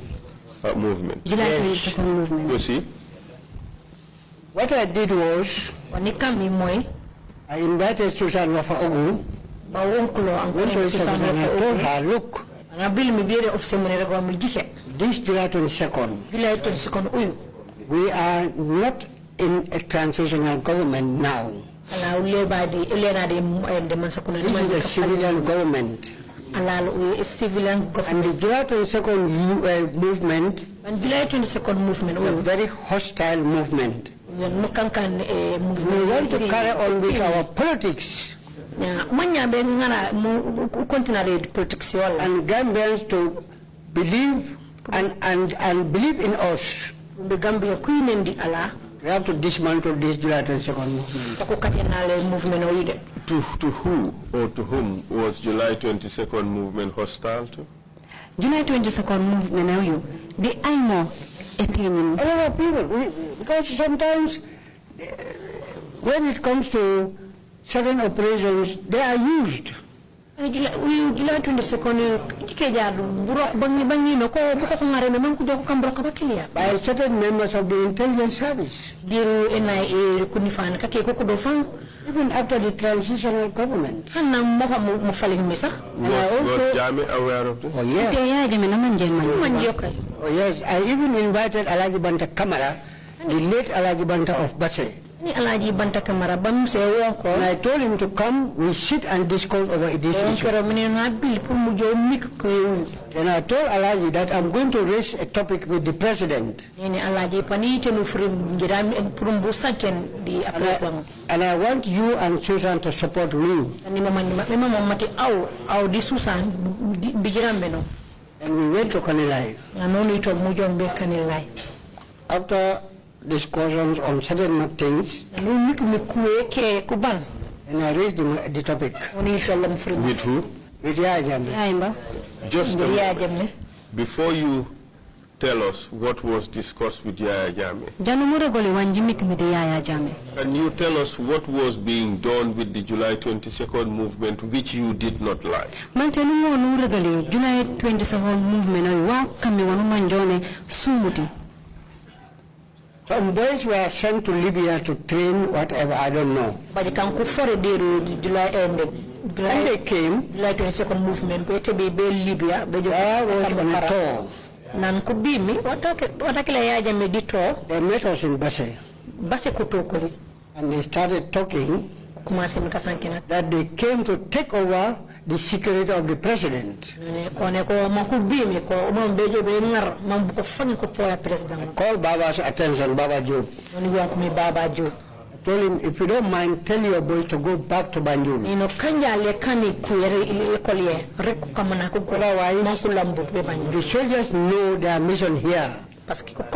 movement. July 22nd movement. You see? What I did was, I invited Susan Wafa-Ogu. I told her, look, this July 22nd, we are not in a transitional government now. This is a civilian government. And the July 22nd movement is a very hostile movement. We want to carry on with our politics. And Gambians to believe and believe in us. We have to dismantle this July 22nd movement. To who or to whom was July 22nd movement hostile to? July 22nd movement, the IMO. A lot of people, because sometimes when it comes to certain operations, they are used. July 22nd, by certain members of the intelligence service. Even after the transitional government. Was Jame aware of this? Oh yes. Oh yes. I even invited Alaji Banta Kamara, the late Alaji Banta of Basse. And I told him to come, we sit and discuss over this issue. And I told Alaji that I'm going to raise a topic with the president. And I want you and Susan to support me. And we went to Kanilai. After discussions on certain things, and I raised the topic. With who? With Yaya Jammeh. Just a moment. Before you tell us what was discussed with Yaya Jammeh, can you tell us what was being done with the July 22nd movement which you did not like? July 22nd movement, some boys were sent to Libya to train whatever, I don't know. And they came. July 22nd movement, I was on a tour. They met us in Basse. And they started talking that they came to take over the security of the president. I called Baba's attention, Baba Job. I told him, if you don't mind, tell your boys to go back to Banjul. Otherwise, the soldiers know their mission here. It's going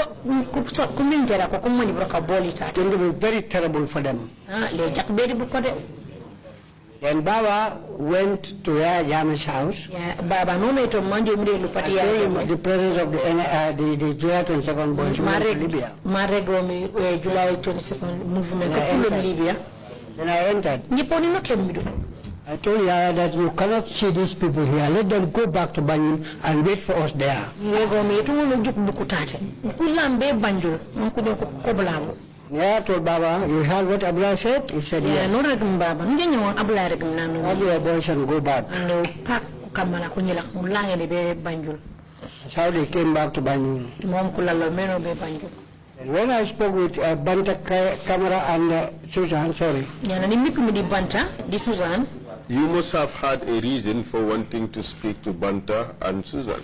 to be very terrible for them. Then Baba went to Yaya Jammeh's house. I told him the presence of the July 22nd boys in Libya. July 22nd movement in Libya. Then I entered. Nyeponi no kemido. I told Yaya that you cannot see these people here. Let them go back to Banjul and wait for us there. Yeah, I told Baba, you heard what Abdullah said? He said, yes. All your boys and go back. That's how they came back to Banjul. And when I spoke with Banta Camera and Susan, sorry. You must have had a reason for wanting to speak to Banta and Susan.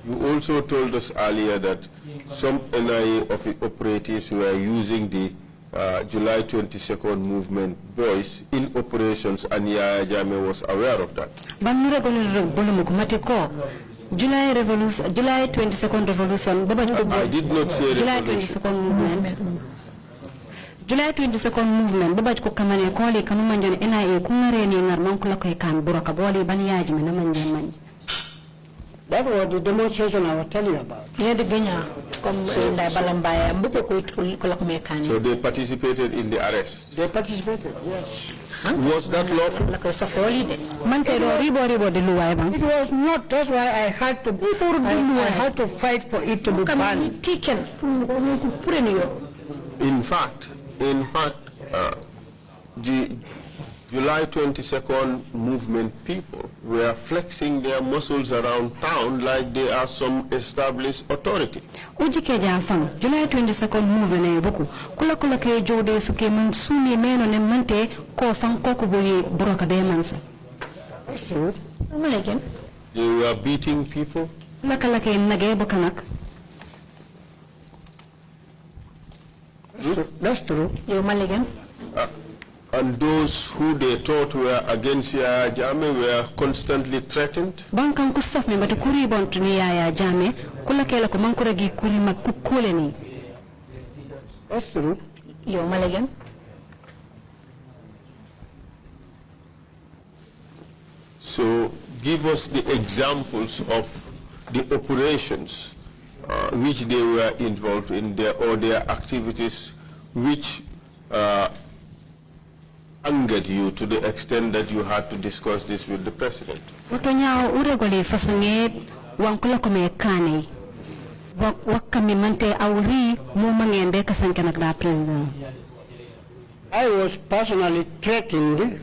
You also told us earlier that some NIA operatives were using the July 22nd movement boys in operations, and Yaya Jammeh was aware of that. July 22nd revolution. I did not say July 22nd movement. July 22nd movement. Babaj ko kamane koli kanu manjon NIA kungare ni ngar man kula ko kan buraka boli ban yaji me na manje man. That was the demonstration I was telling you about. So they participated in the arrest? They participated, yes. Was that lawful? It was not. That's why I had to fight for it to be banned. In fact, the July 22nd movement people were flexing their muscles around town like they are some established authority. July 22nd movement boku kula ke jode suke man suni meno ne mante ko fan ko buli broka be mansa. They were beating people. That's true. And those who they thought were against Yaya Jammeh were constantly threatened. Bankan kustaf me batu kuri bontu ni Yaya Jammeh kula kela ko mankura gi kuri makukule ni. That's true. Yo Maligan. So give us the examples of the operations which they were involved in, their activities which angered you to the extent that you had to discuss this with the president. Uregoli fasonge wankula kome kane wakami mante auri mumangende kasankenak da president. I was personally threatened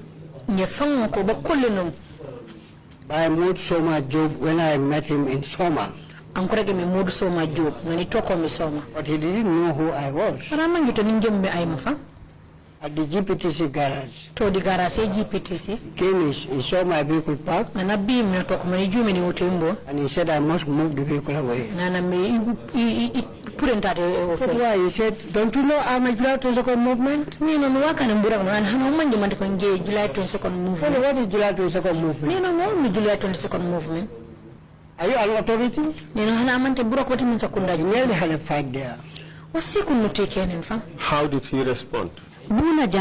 by Mood Soma Job when I met him in Soma. But he didn't know who I was. At the GPTC garage. To the garage GPTC. He saw my vehicle parked. And he said I must move the vehicle away. Why? He said, don't you know I'm a July 22nd movement? What is July 22nd movement? Are you an authority? You nearly had a fight there. How did he respond? He said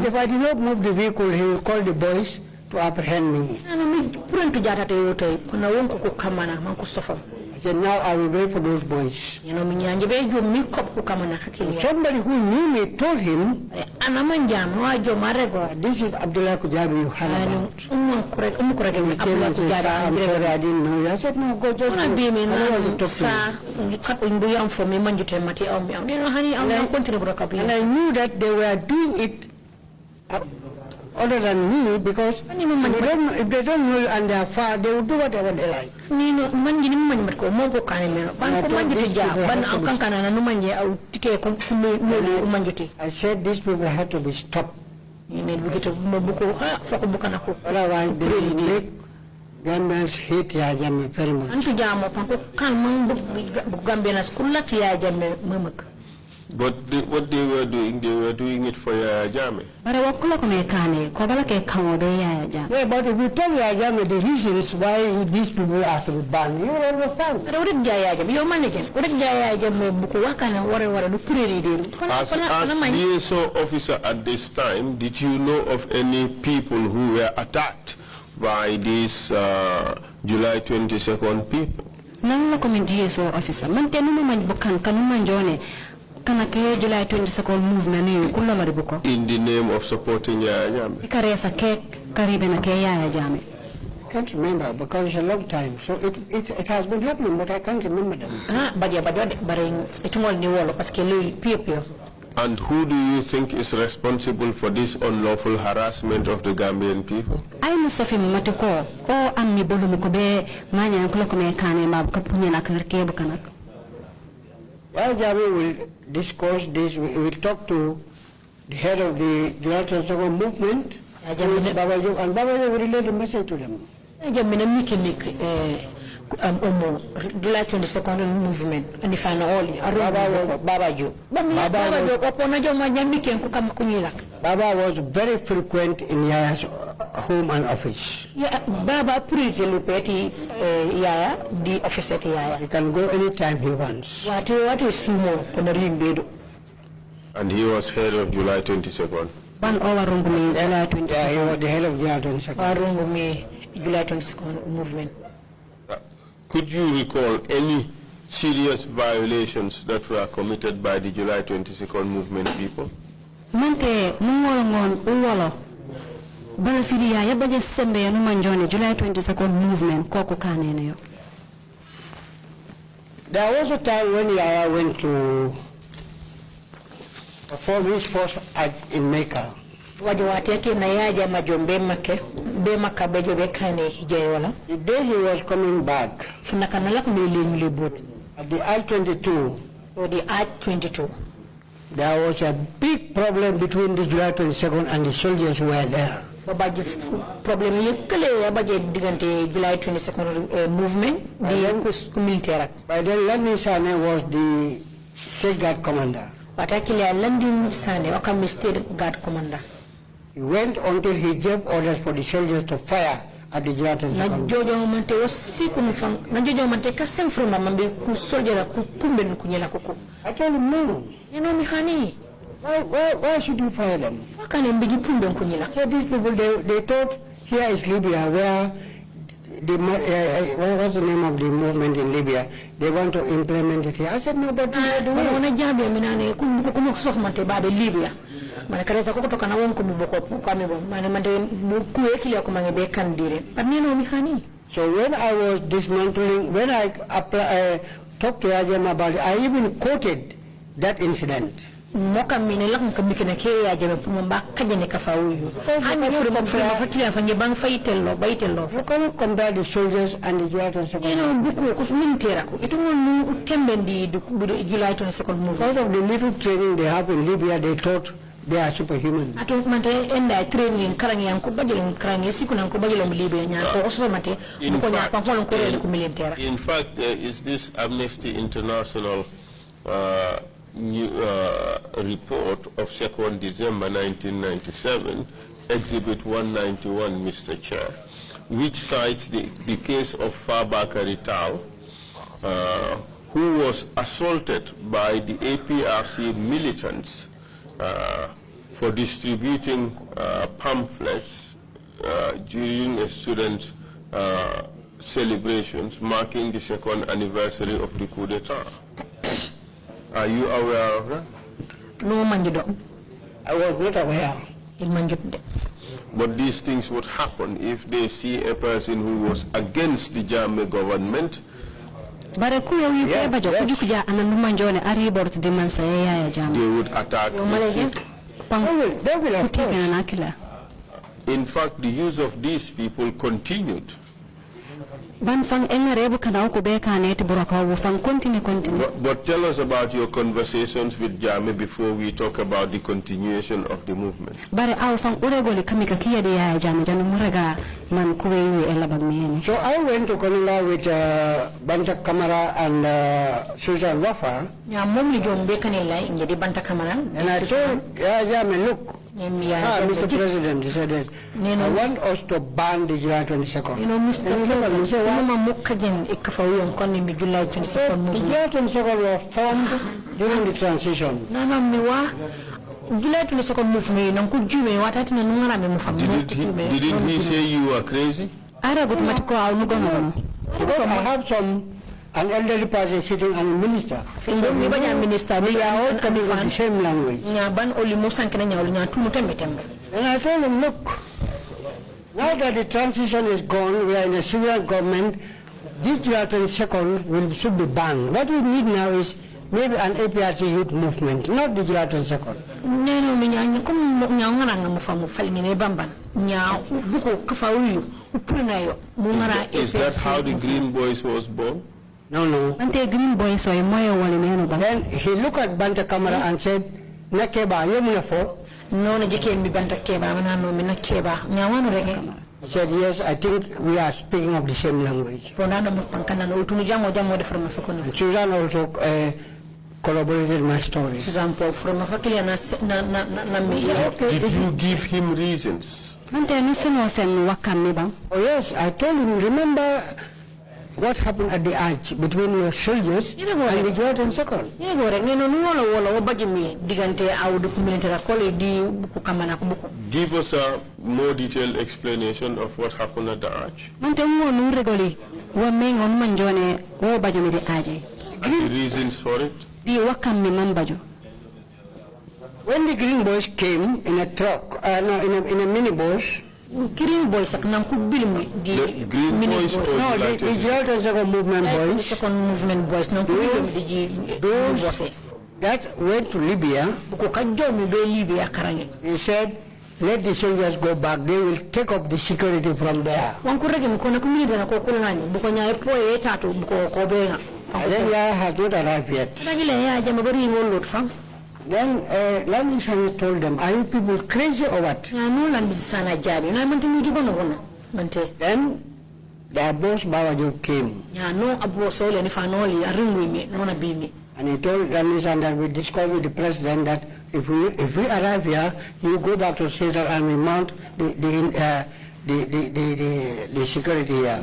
if I did not move the vehicle, he will call the boys to apprehend me. I said, now I will wait for those boys. Somebody who knew me told him, this is Abdullah Kujabi you heard about. He came and said, sir, I'm sorry, I didn't know you. I said, no, go just go. I knew that they were doing it other than me, because if they don't know and they are far, they will do whatever they like. I said these people had to be stopped. Otherwise they will make Gambians hate Yaya Jammeh very much. But what they were doing it for Yaya Jammeh. Yeah, but if you tell Yaya Jammeh the reasons why these people have to be banned, you will understand. As DSO officer at this time, did you know of any people who were attacked by these July 22nd people? DSO officer. kanake July 22nd movement ni kulla maribuko in the name of supporting Yaya Jammeh? Karesa ke karibe na ke Yaya Jammeh. I can't remember because it's a long time. So it has been happening, but I can't remember them. And who do you think is responsible for this unlawful harassment of the Gambian people? I know Sophie Matoko or Ammi Bolumukobe, Mania Klokome Kane Mab Kapunya Kanak. Yaya Jammeh will discuss this. We will talk to the head of the July 22nd movement, and Baba will relay the message to them. July 22nd movement and if I know all Baba was very frequent in Yaya's home and office. Yeah, Baba pretty lupeti Yaya, the office at Yaya. He can go anytime he wants. What is sumo bedo? And he was head of July 22nd. One over Rungumi, July 22nd. Yeah, he was the head of July 22nd. Rungumi, July 22nd movement. Could you recall any serious violations that were committed by the July 22nd movement people? Mante nungolongon uwalo Balafiria yabaje sembe ya numanjoni July 22nd movement koko kanene yo. There was a time when Yaya went to perform his first act in Mecca. Wajawateke na yaja majombe make be makabejo be kane hijayola. The day he was coming back, funakanala kumili boat at the I-22 or the I-22, there was a big problem between the July 22nd and the soldiers who were there. Babaji problem yekale yabaje digante July 22nd movement the military. By then Landing Sane was the state guard commander. Patakile Landing Sane wakami state guard commander. He went until he gave orders for the soldiers to fire at the July 22nd. Najojo mante wasiku mfang. Najojo mante kasem from mambe ku soldier ku kumbe nukunyela kuku. I told him no. You know me honey. Why should you fire them? Wakane mbigi pumbe nukunyela. So these people they thought here is Libya where the what's the name of the movement in Libya? They want to implement it here. I said no, but wana jabe minane kumbuko sof mante babe Libya. Manakareza kutoka na wonko miboko kwa mibo mane mande kuwe kile kumangebe kandire amino mihani. So when I was dismantling, when I talked to Ajam about it, I even quoted that incident. Moka mine lakon kamikina ke Ajam pumba kajene kafauyu hani furima fakila fanye bang baitello You cannot compare the soldiers and the July 22nd. You know buku kuminterako ito wonu utembendi July 22nd movement. Because of the little training they have in Libya, they thought they are superhuman. Ato mante enda training karangi yanko bajelo karangi siku nanko bajelo Libya nyako oso mate ko nya pa folo ko re ko militaire. In fact, there is this Amnesty International report of 2nd December 1997, Exhibit 191, Mr. Chair, which cites the case of Fabakary Tal, who was assaulted by the APRC militants for distributing pamphlets during a student celebrations marking the 2nd anniversary of the coup d'etat. Are you aware of that? No, manjudo. I was not aware. But these things would happen if they see a person who was against the Jammeh government. They would attack. They will of course. In fact, the use of these people continued. But tell us about your conversations with Jammeh before we talk about the continuation of the movement. So I went to Konila with Banta Kamara and Susan Wafa. And I told Jammeh, look, Mr. President, he said this, I want us to ban the July 22nd. You know, Mr. President, the July 22nd was formed during the transition. July 22nd movement, didn't he say you were crazy? I have some an elderly person sitting and a minister. So we are all coming with the same language. And I told him, look, now that the transition is gone, we are in a civil government, this July 22nd should be banned. What we need now is maybe an APRC youth movement, not the July 22nd. Is that how the Green Boys was born? No. Then he looked at Banta Kamara and said, Nakeba, Yemuna. He said, yes, I think we are speaking of the same language. And Susan also corroborated my story. Did you give him reasons? Oh yes, I told him, remember what happened at the arch between your soldiers and the July 22nd. Give us a more detailed explanation of what happened at the arch. And the reasons for it? When the Green Boys came in a truck, in a minibus, Green Boys, the Green Boys or the July 22nd movement boys, second movement boys, those that went to Libya, he said, let the soldiers go back, they will take up the security from there. And then Yaya has not arrived yet. Then Landisani told them, are you people crazy or what? Then their boss Bawajo came. And he told Landisani that we discussed with the president that if we arrive here, you go back to Caesar and we mount the security here.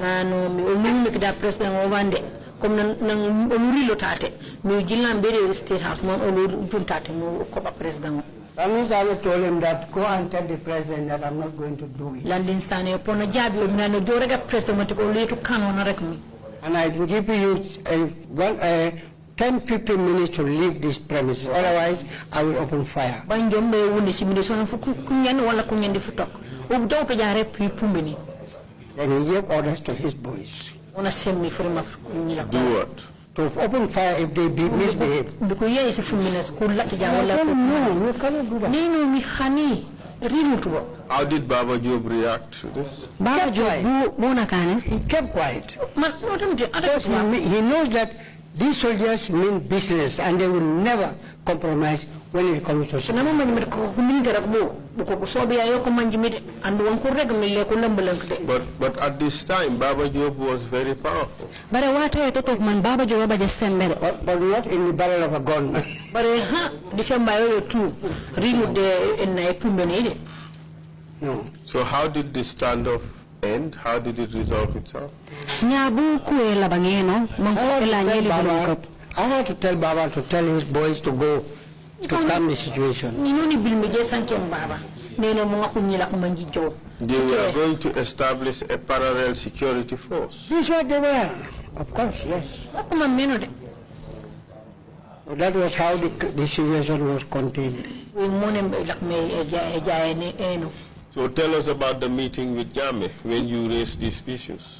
State House. Landisani told him that go and tell the president that I'm not going to do it. And I will give you 10-15 minutes to leave this premises, otherwise I will open fire. Then he gave orders to his boys. Do what? To open fire if they misbehave. No, you cannot do that. How did Baba Job react to this? He kept quiet. Because he knows that these soldiers mean business and they will never compromise when it comes to security. But at this time, Baba Job was very powerful. But not in the barrel of a gun. No. So how did the standoff end? How did it resolve itself? I had to tell Baba to tell his boys to go to calm the situation. They were going to establish a parallel security force. This is what they were. Of course, yes. So that was how the situation was contained. So tell us about the meeting with Jame when you raised these issues.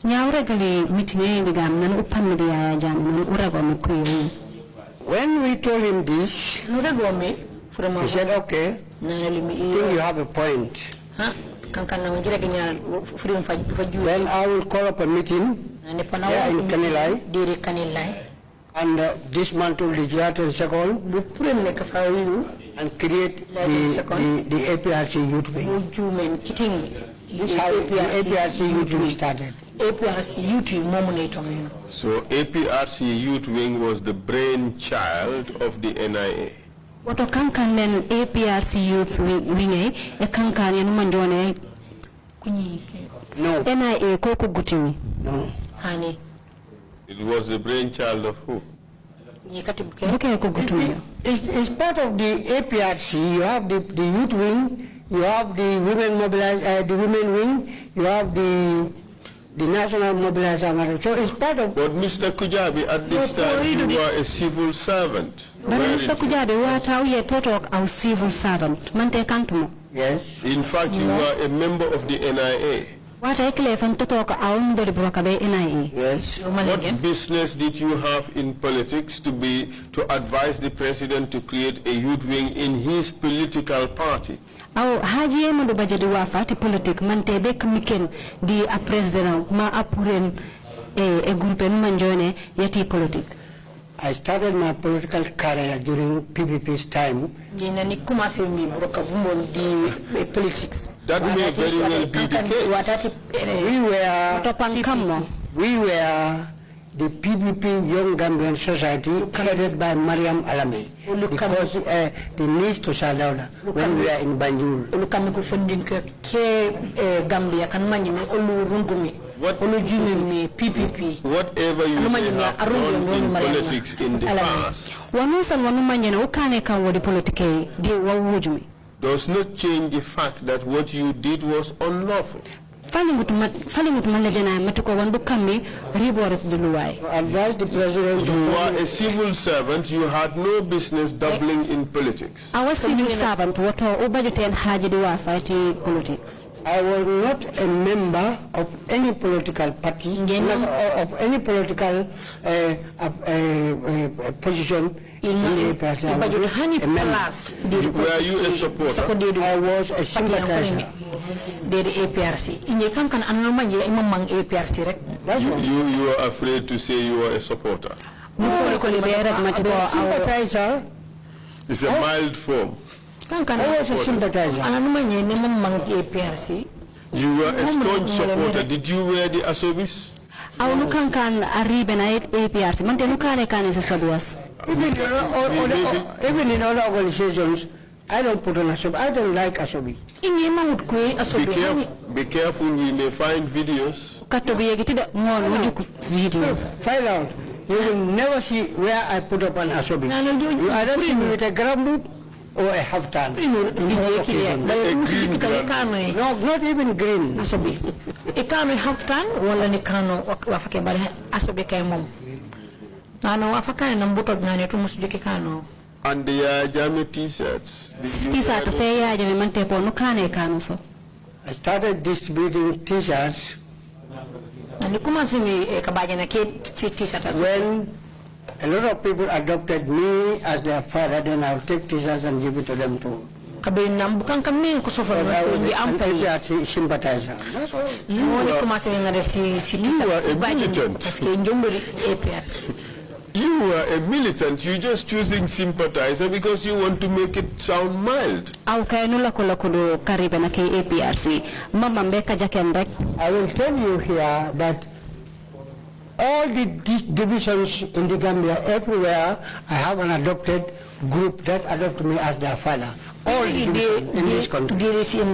When we told him this, he said, okay, I think you have a point. Then I will call up a meeting here in Kanilai and dismantle the July 22nd and create the APRC youth wing. This is how the APRC youth wing started. So APRC youth wing was the brainchild of the NIA. Wato kankan nen APRC youth wing e kankan yenu manjone No. NIA koko gutimi. No. Hani. It was the brainchild of who? It's part of the APRC. You have the youth wing, you have the women mobilized, the women wing, you have the the National Mobilization. So it's part of... But Mr. Kujabi, at this time you were a civil servant. But Mr. Kujabi, what are you talking about civil servant? Mante kantumo. Yes. In fact, you were a member of the NIA. What I claim to talk about the Brokabe NIA. Yes. What business did you have in politics to advise the president to create a youth wing in his political party? Aw haji mo do bajadi wa fati politique mante be kamiken di a president ma apuren e groupe man jone yati politique. I started my political career during PPP's time. That may very well be the case. We were the PPP Young Gambian Society headed by Mariam Alame because the niece to Sadauda when we were in Banjul. PPP. Whatever you may have done in politics in the past does not change the fact that what you did was unlawful. Advise the president. You were a civil servant. You had no business dabbling in politics. Our civil servant, what are politics? I was not a member of any political party, of any political position in the party. Were you a supporter? I was a sympathizer. You were afraid to say you were a supporter. Sympathizer is a mild form. I was a sympathizer. You were a staunch supporter. Did you wear the asobis? Even in other organizations, I don't put on asobi. I don't like asobi. Be careful, we may find videos. Find out. You will never see where I put up an asobi. You either see me with a gramboot or a haftan. No, not even green. Asobi. Ikano haftan wala ni kano wafake bari asobi kay mom. Nano wafaka na mbuto nani tumusujike kano. And the Jami t-shirts. T-shirts say Jami mante po no kane kano so. I started distributing t-shirts when a lot of people adopted me as their father, then I would take t-shirts and give it to them too. I was a sympathizer. That's all. You were a militant. You were a militant. You just choosing sympathizer because you want to make it sound mild. I will tell you here that all the divisions in the Gambia, everywhere, I have an adopted group that adopt me as their father. All in this country. One thing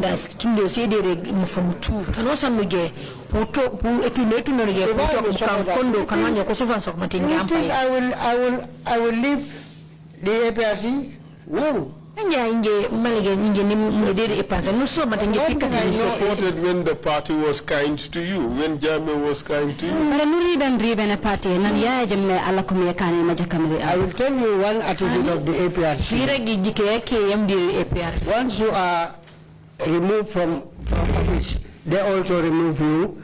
I will leave the APRC? No. You supported when the party was kind to you, when Jame was kind to you. I will tell you one attitude of the APRC. Once you are removed from office, they also remove you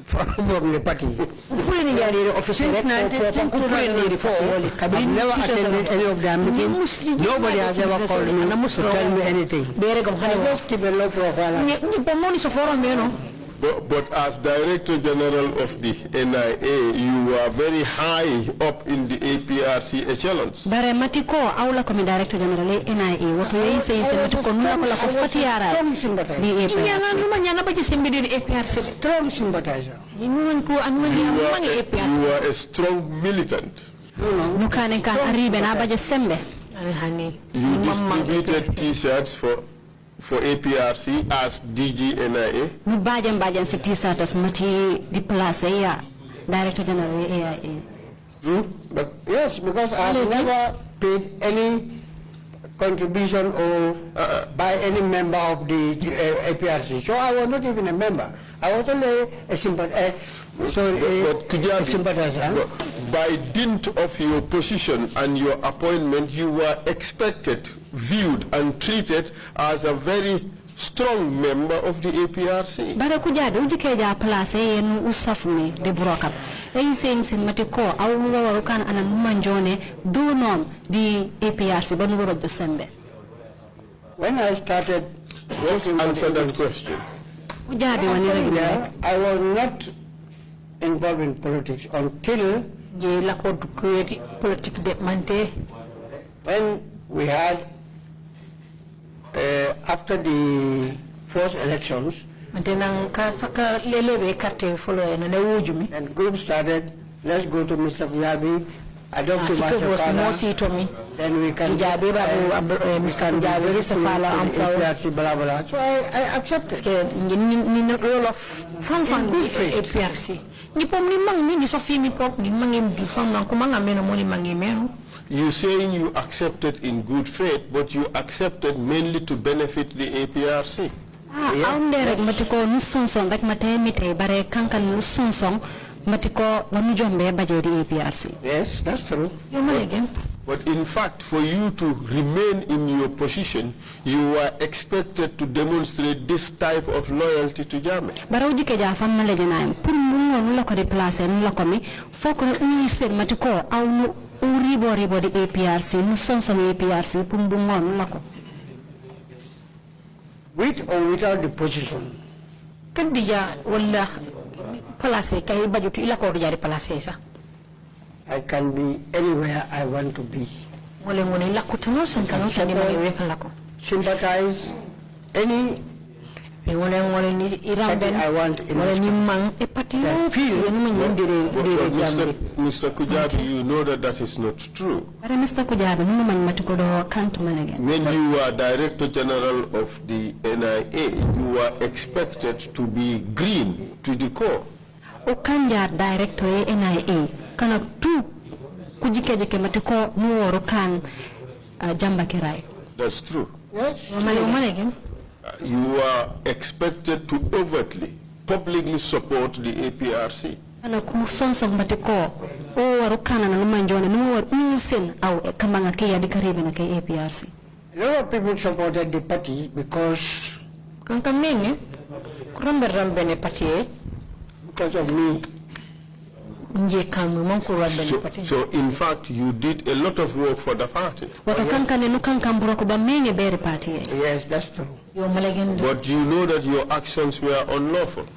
from the party. Since 1994, I've never attended any of their meetings. Nobody has ever called me to tell me anything. I just keep a low profile. But as Director General of the NIA, you were very high up in the APRC echelons. Bare matiko awla komi Director General NIA what we say is matiko nuna kola ko fatiara di APRC strong sympathizer. You were a strong militant. No kan aribe na baje sembe. You distributed t-shirts for APRC as DG NIA? No bajan si t-shirts mati di place ya Director General AIA. True, but yes, because I have never paid any contribution or by any member of the APRC, so I was not even a member. I was only a sympathizer. By dint of your position and your appointment, you were expected, viewed, and treated as a very strong member of the APRC. Bara Kujabi ujikeja place yenu usafumi de broka. Saying matiko au warukan anamumanjone do nom the APRC banuro December. When I started working, answer that question. Kujabi wanira I was not involved in politics until when we had after the first elections, and group started, let's go to Mr. Kujabi, adopt him as a father, then we can Mr. Kujabi, blah, blah. So I accepted. Role of from APRC. You saying you accepted in good faith, but you accepted mainly to benefit the APRC. Yes, that's true. But in fact, for you to remain in your position, you were expected to demonstrate this type of loyalty to Jammeh. With or without the position? I can be anywhere I want to be. Sympathize any party I want in Mr. Kujabi, you know that is not true. When you were Director General of the NIA, you were expected to be green to the core. Ukanja Director NIA kana tu kujikeje matiko nuoro kan jamba kirai. That's true. Yes. You are expected to overtly, publicly support the APRC. Ana kusonso matiko o warukana na numanjone nuoro insen au kambanga kia di karibe na APRC. A lot of people supported the party because because of me. So in fact, you did a lot of work for the party. Yes, that's true. But you know that your actions were unlawful.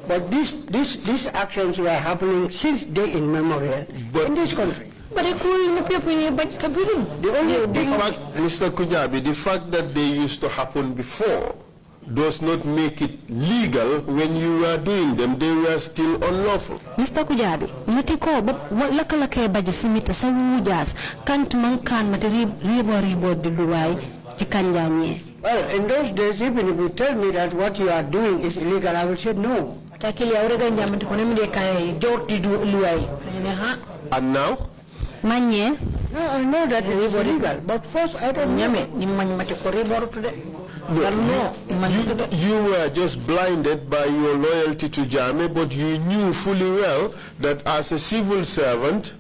But these actions were happening since day immemorial in this country. But the fact, Mr. Kujabi, the fact that they used to happen before does not make it legal. When you were doing them, they were still unlawful. Mr. Kujabi, matiko lakalake bajisimita sawujas kant mankan materi ribo diluwai jikanjanye. Well, in those days, even if you tell me that what you are doing is illegal, I will say no. And now? Manye? No, I know that it is illegal, but first I don't know. No, you were just blinded by your loyalty to Jammeh, but you knew fully well that as a civil servant,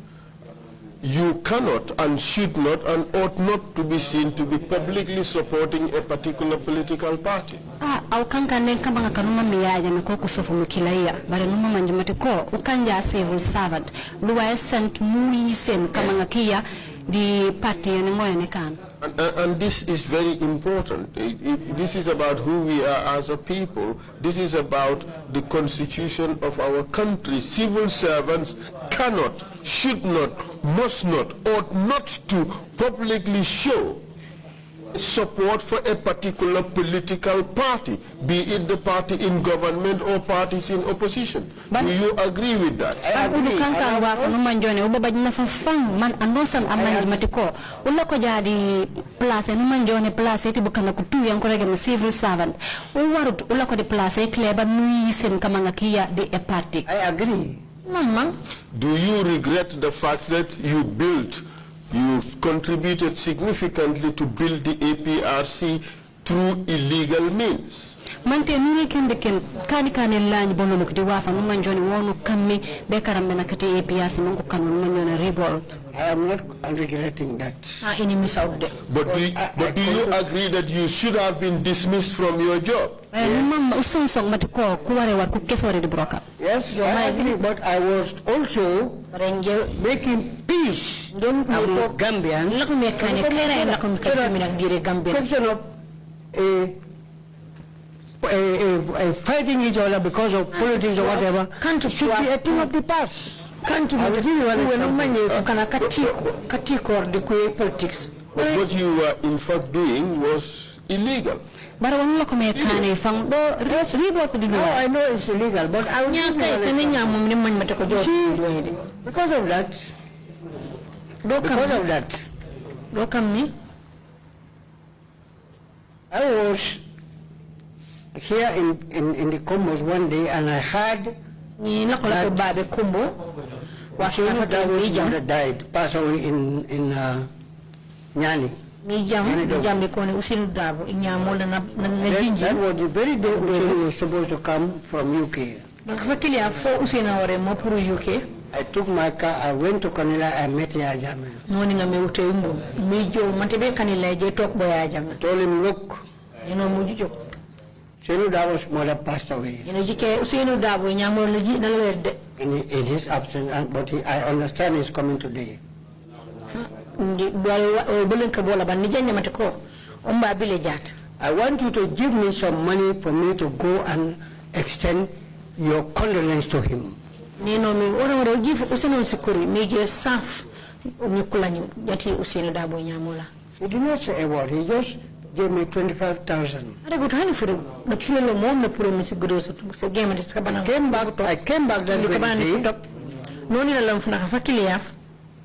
you cannot and should not and ought not to be seen to be publicly supporting a particular political party. Au kankane kama kanuma miyaja mekoko sofu mukilaya bare numa manjumate ko ukanja civil servant luwa sent muisen kama ngakia di party ngoyene kan. And this is very important. This is about who we are as a people. This is about the constitution of our country. Civil servants cannot, should not, must not, ought not to publicly show support for a particular political party, be it the party in government or parties in opposition. Do you agree with that? I agree. I agree. Do you regret the fact that you contributed significantly to build the APRC through illegal means. Mante nuri kende ken kani lany bono mukdi wafa numanjoni wonu kammi be karambe na kati APRC nungu kanu numanjoni revolt. I am not regretting that. But do you agree that you should have been dismissed from your job? Yes, I agree, but I was also making peace among Gambians. Question of fighting each other because of politics or whatever should be a thing of the past. But what you were in fact doing was illegal. Oh, I know it's illegal, but I will see, because of that, I was here in the Combos one day and I heard that mother died, passed away in Nyani. That was the very day Usain was supposed to come from UK. I took my car, I went to Kanila, I met Yajame. Told him, look, Senu Dabo's mother passed away. In his absence, but I understand he's coming today. I want you to give me some money for me to go and extend your condolence to him. He did not say a word, he just gave me 25,000. I came back that very day.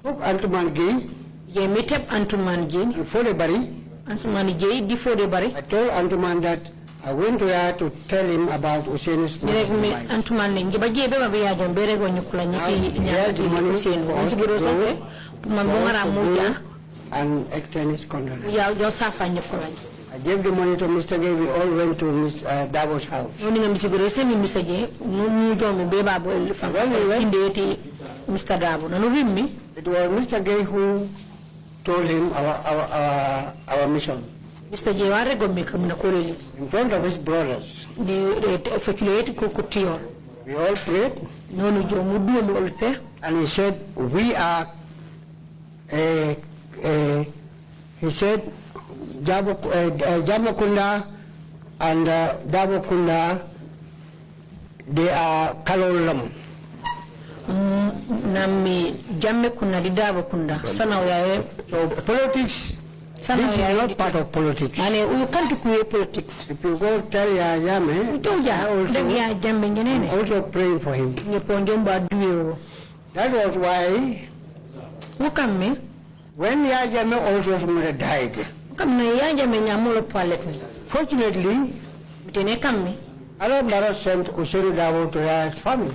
Took Antuman Gay. Before the bari. I told Antuman that I went there to tell him about Usain's wife. And extend his condolence. I gave the money to Mr. Gay. We all went to Dabo's house. It was Mr. Gay who told him our mission. Mr. Gay in front of his brothers. We all prayed. And he said, we are he said Jamakunda and Dabokunda, they are Kalolam. Nami Jamekunda di Dabokunda. So politics, this is not part of politics. And we can't create politics. If you go tell Yajame, I'm also praying for him. That was why when Yajame also died, fortunately, Alambara sent Usain Dabo to his family.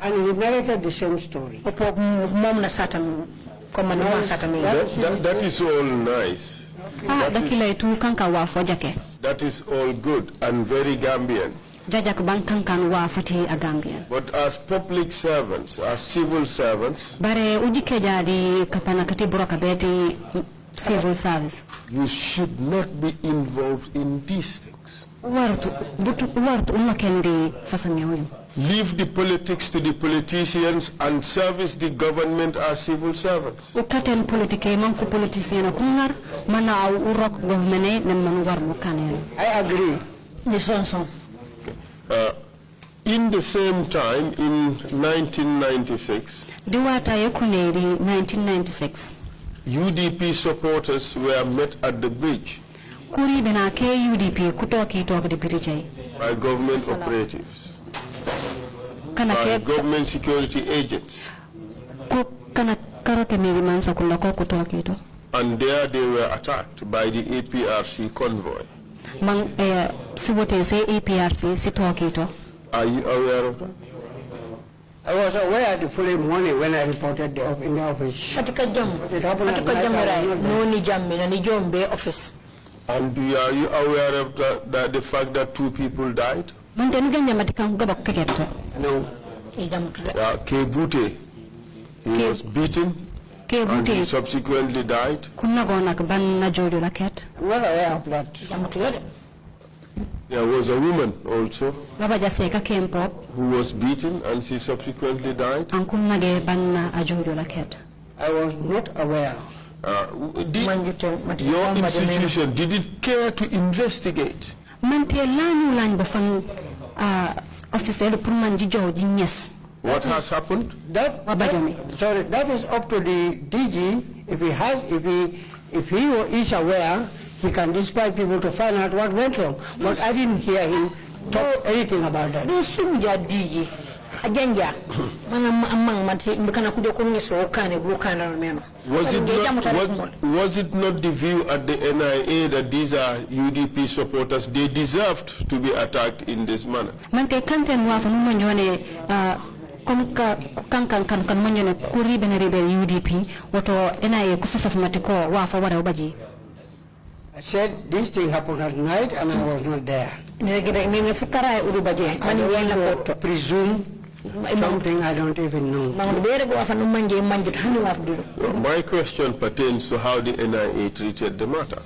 And he narrated the same story. That is all nice. That is all good and very Gambian. But as public servants, as civil servants, civil service, you should not be involved in these things. Leave the politics to the politicians and service the government as civil servants. I agree. In the same time, in 1996, UDP supporters were met at the bridge by government operatives, by government security agents. And there they were attacked by the APRC convoy. Are you aware of that? I was aware of the full money when I reported in the office. It happened at night. Office. And are you aware of the fact that 2 people died? No. Kebute, he was beaten and he subsequently died. I'm not aware of that. There was a woman also who was beaten and she subsequently died. I was not aware. Your institution, did it care to investigate? What has happened? Sorry, that is up to the DG. If he is aware, he can dispatch people to find out what went wrong. But I didn't hear him talk anything about that. DG. Was it not the view at the NIA that these are UDP supporters? They deserved to be attacked in this manner. I said this thing happened at night and I was not there. I don't presume something I don't even know. My question pertains to how the NIA treated the matter.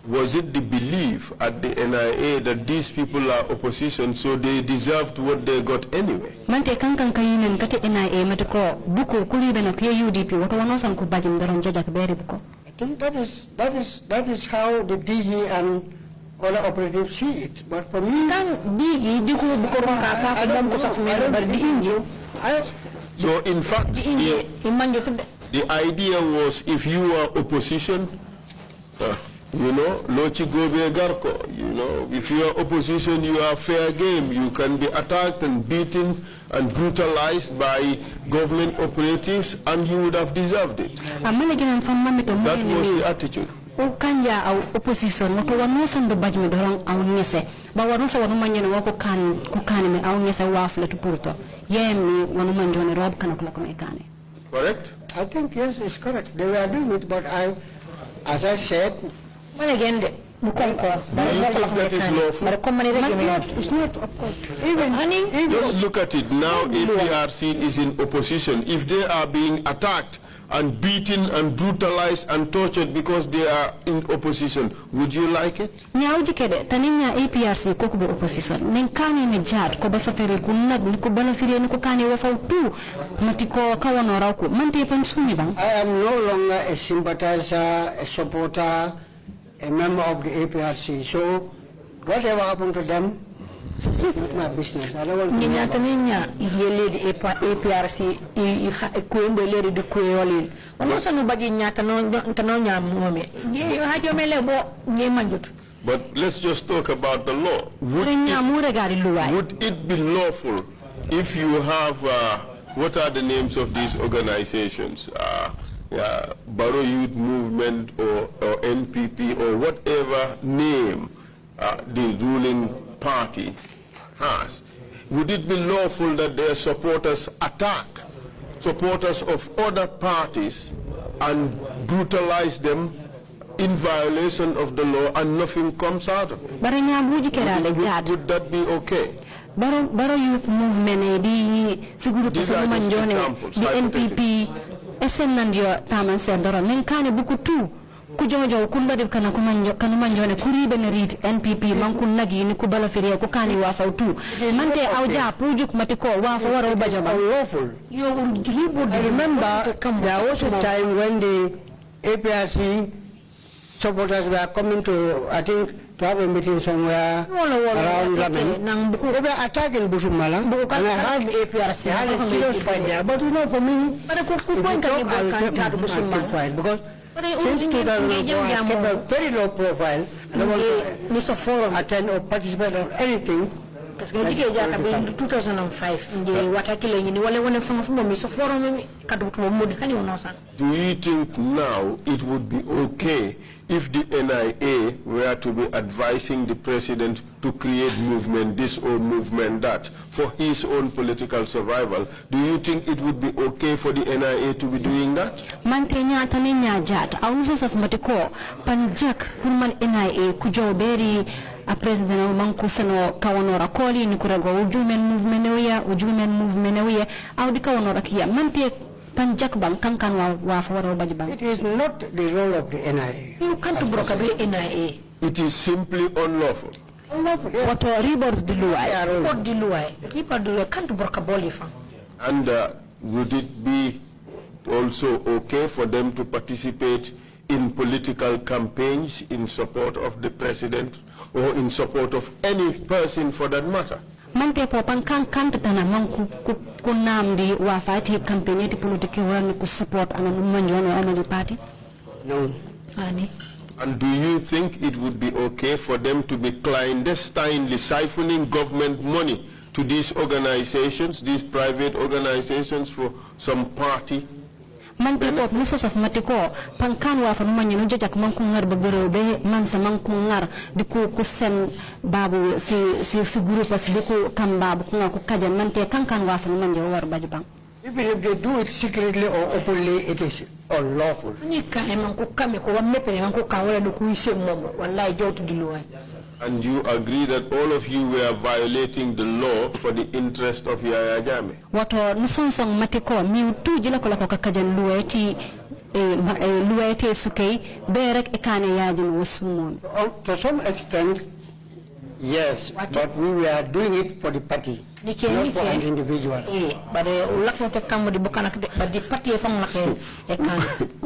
Was it the belief at the NIA that these people are opposition, so they deserved what they got anyway? I think that is how the DG and other operatives see it. But for me, so in fact, the idea was if you are opposition, you know, Lochi Gobe Garko, you know, if you are opposition, you are fair game. You can be attacked and beaten and brutalized by government operatives, and you would have deserved it. That was the attitude. Opposition wako wanosandu bajmi dorong au ngese ba wanosa wanumanyene wako kukani me au ngese wafle tupurto yemi wanumanjone rob kana kula kumekane. Correct? I think yes, it's correct. They were doing it, but as I said, well again, that is lawful? It's not, of course. Even just look at it now. APRC is in opposition. If they are being attacked and beaten and brutalized and tortured because they are in opposition, would you like it? Nyawjikede taninya APRC ko ko opposition nenkani ne jad ko basafere kunna ko balafire ko kani wa fawtu matiko kawano rawko mante pan sumi bang. I am no longer a sympathizer, a supporter, a member of the APRC. So whatever happened to them, it's not my business. I don't want to know. APRC but let's just talk about the law. Would it be lawful if you have what are the names of these organizations? Baro Youth Movement or NPP or whatever name the ruling party has. Would it be lawful that their supporters attack supporters of other parties and brutalize them in violation of the law and nothing comes out of it? Would that be okay? Baro Youth Movement di siguru pasamanjone di NPP SNNdio taman sendoro nenkane buku tu kujojo kullade kana kumanjone kuribe na rit NPP mankul nagi ni kubala firiya ko kani wa fawtu mante awja pujuk matiko wa fa waro bajaba lawful. I remember there was a time when the APRC supporters were coming to, I think, to have a meeting somewhere around Lamin. They were attacking Busumala, and I had APRC. I had a serious fight there. But you know, for me, I will keep quiet because since 2004, I kept a very low profile. I don't want to attend or participate in anything Parce que jike jaka be 2005 nje watakile ni wale wane fanga mi so foro mi kadu to modi hani onosa. Do you think now it would be okay if the NIA were to be advising the president to create movement this or movement that for his own political survival? Do you think it would be okay for the NIA to be doing that? Mantenya tanenya jat ausos of matiko panjak kurman NIA kujoberi a president of Mankusano Kawanora Koli Nikurago Ujumen movement away Audi Kawanora Kia Mante Panjak Bank Kankan Wafawaro Bajibang. It is not the role of the NIA. You can't broke a NIA. It is simply unlawful. Unlawful. What reborns the Luai? What the Luai? People do can't broke a bolifan. And would it be also okay for them to participate in political campaigns in support of the president or in support of any person for that matter? Mante popan kanta tana manku kunamdi wafati campaign politiki wan ku support ana manjono amadi party? No. Ani. And do you think it would be okay for them to be clandestinely siphoning government money to these organizations, these private organizations for some party? Mante pop musos of matiko pankan wa fa manyu no jajak man ko ngar be be man sa man ko ngar di ko sen babu si groupe as di ko kam babu ko ko kaja mante kankan wa fa manje war baju bang. Even if they do it secretly or openly, it is unlawful. Ni ka e man ko kame ko wamme pe man ko ka wala do ko ise momo wallahi jowtu di luwai. And you agree that all of you were violating the law for the interest of Yaya Jammeh? Wato nusonsong matiko mi tu jila ko la ko kajan lueti lueti sukay berek ekane yajin wasumon. To some extent, yes, but we were doing it for the party, not for an individual. But ulak te kam di bukan ak di party e fam lake e kan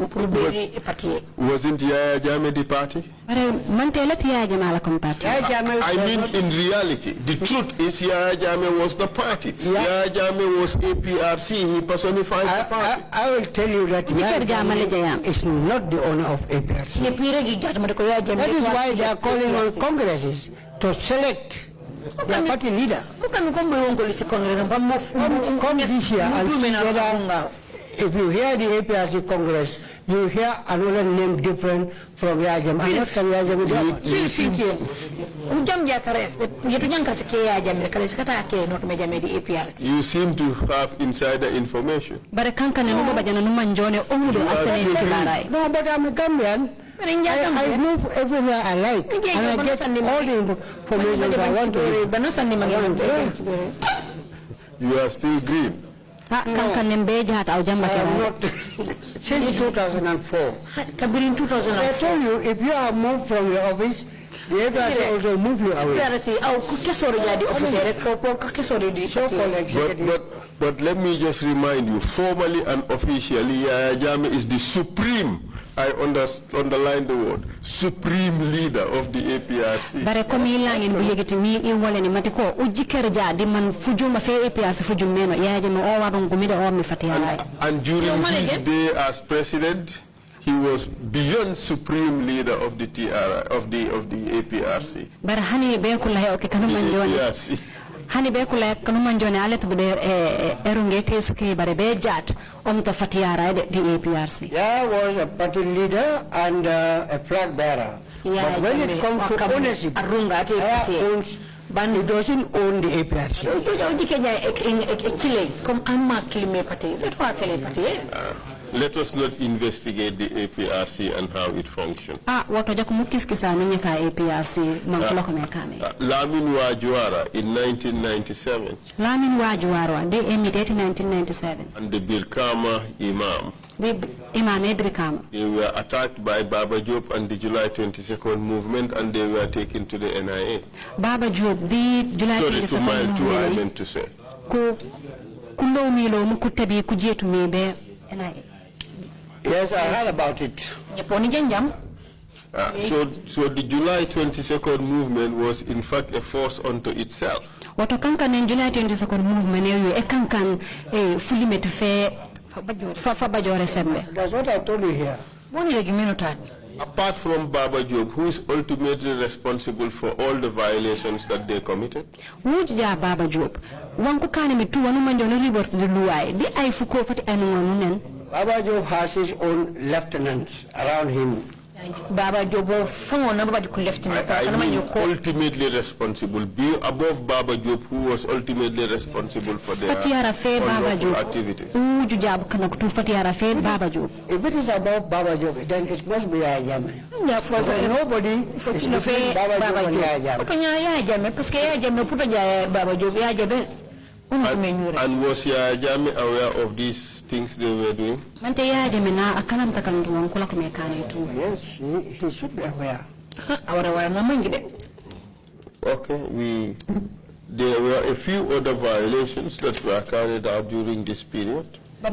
pour beri e party. Wasn't Yaya Jammeh the party? Mante lati Yaya Jammeh la kom party. I mean in reality, the truth is Yaya Jammeh was the party. Yaya Jammeh was APRC, he personifies the party. I will tell you that Yaya Jammeh is not the owner of APRC. That is why they are calling on congresses to select their party leader. Come this year and see whether, if you hear the APRC Congress, you hear another name different from Yaya Jammeh. You seem to have insider information. No, but I'm a Gambian. I move everywhere I like, and I get all the information I want to. You are still green. I am not. Since 2004. I told you, if you are moved from your office, the APRC also move you away. But let me just remind you, formally and officially, Yaya Jammeh is the supreme, I underline the word, supreme leader of the APRC. And during his day as president, he was beyond supreme leader of the APRC. Hani be kula kanuman jone alet bude erungete suke bare be jat to fatiara the APRC. Yeah, was a party leader and a flag bearer. But when it comes to ownership, it doesn't own the APRC. Let us not investigate the APRC and how it functions. Lamin Wajuara in 1997. Lamin Wajuara, they emigrated in 1997. And the Bilkama Imam. They were attacked by Baba Job and the July 22nd movement, and they were taken to the NIA. Baba Job, the July 22nd movement. Sorry, I meant to say. Yes, I heard about it. So the July 22nd movement was in fact a force unto itself. What a July 22nd movement, a cancan fully made fair. That's what I told you here. Apart from Baba Job, who is ultimately responsible for all the violations that they committed? Wuja Baba Job. Wanku kane mitu wanu manjono report the luai. Di ay fuko fati anu Baba Job has his own lieutenants around him. Baba Job ultimately responsible, be above Baba Job, who was ultimately responsible for their unlawful activities. If it is above Baba Job, then it must be Ayame. Nobody is between Baba Job and was Ayame aware of these things they were doing? Yes, he should be aware. Okay, there were a few other violations that were carried out during this period. The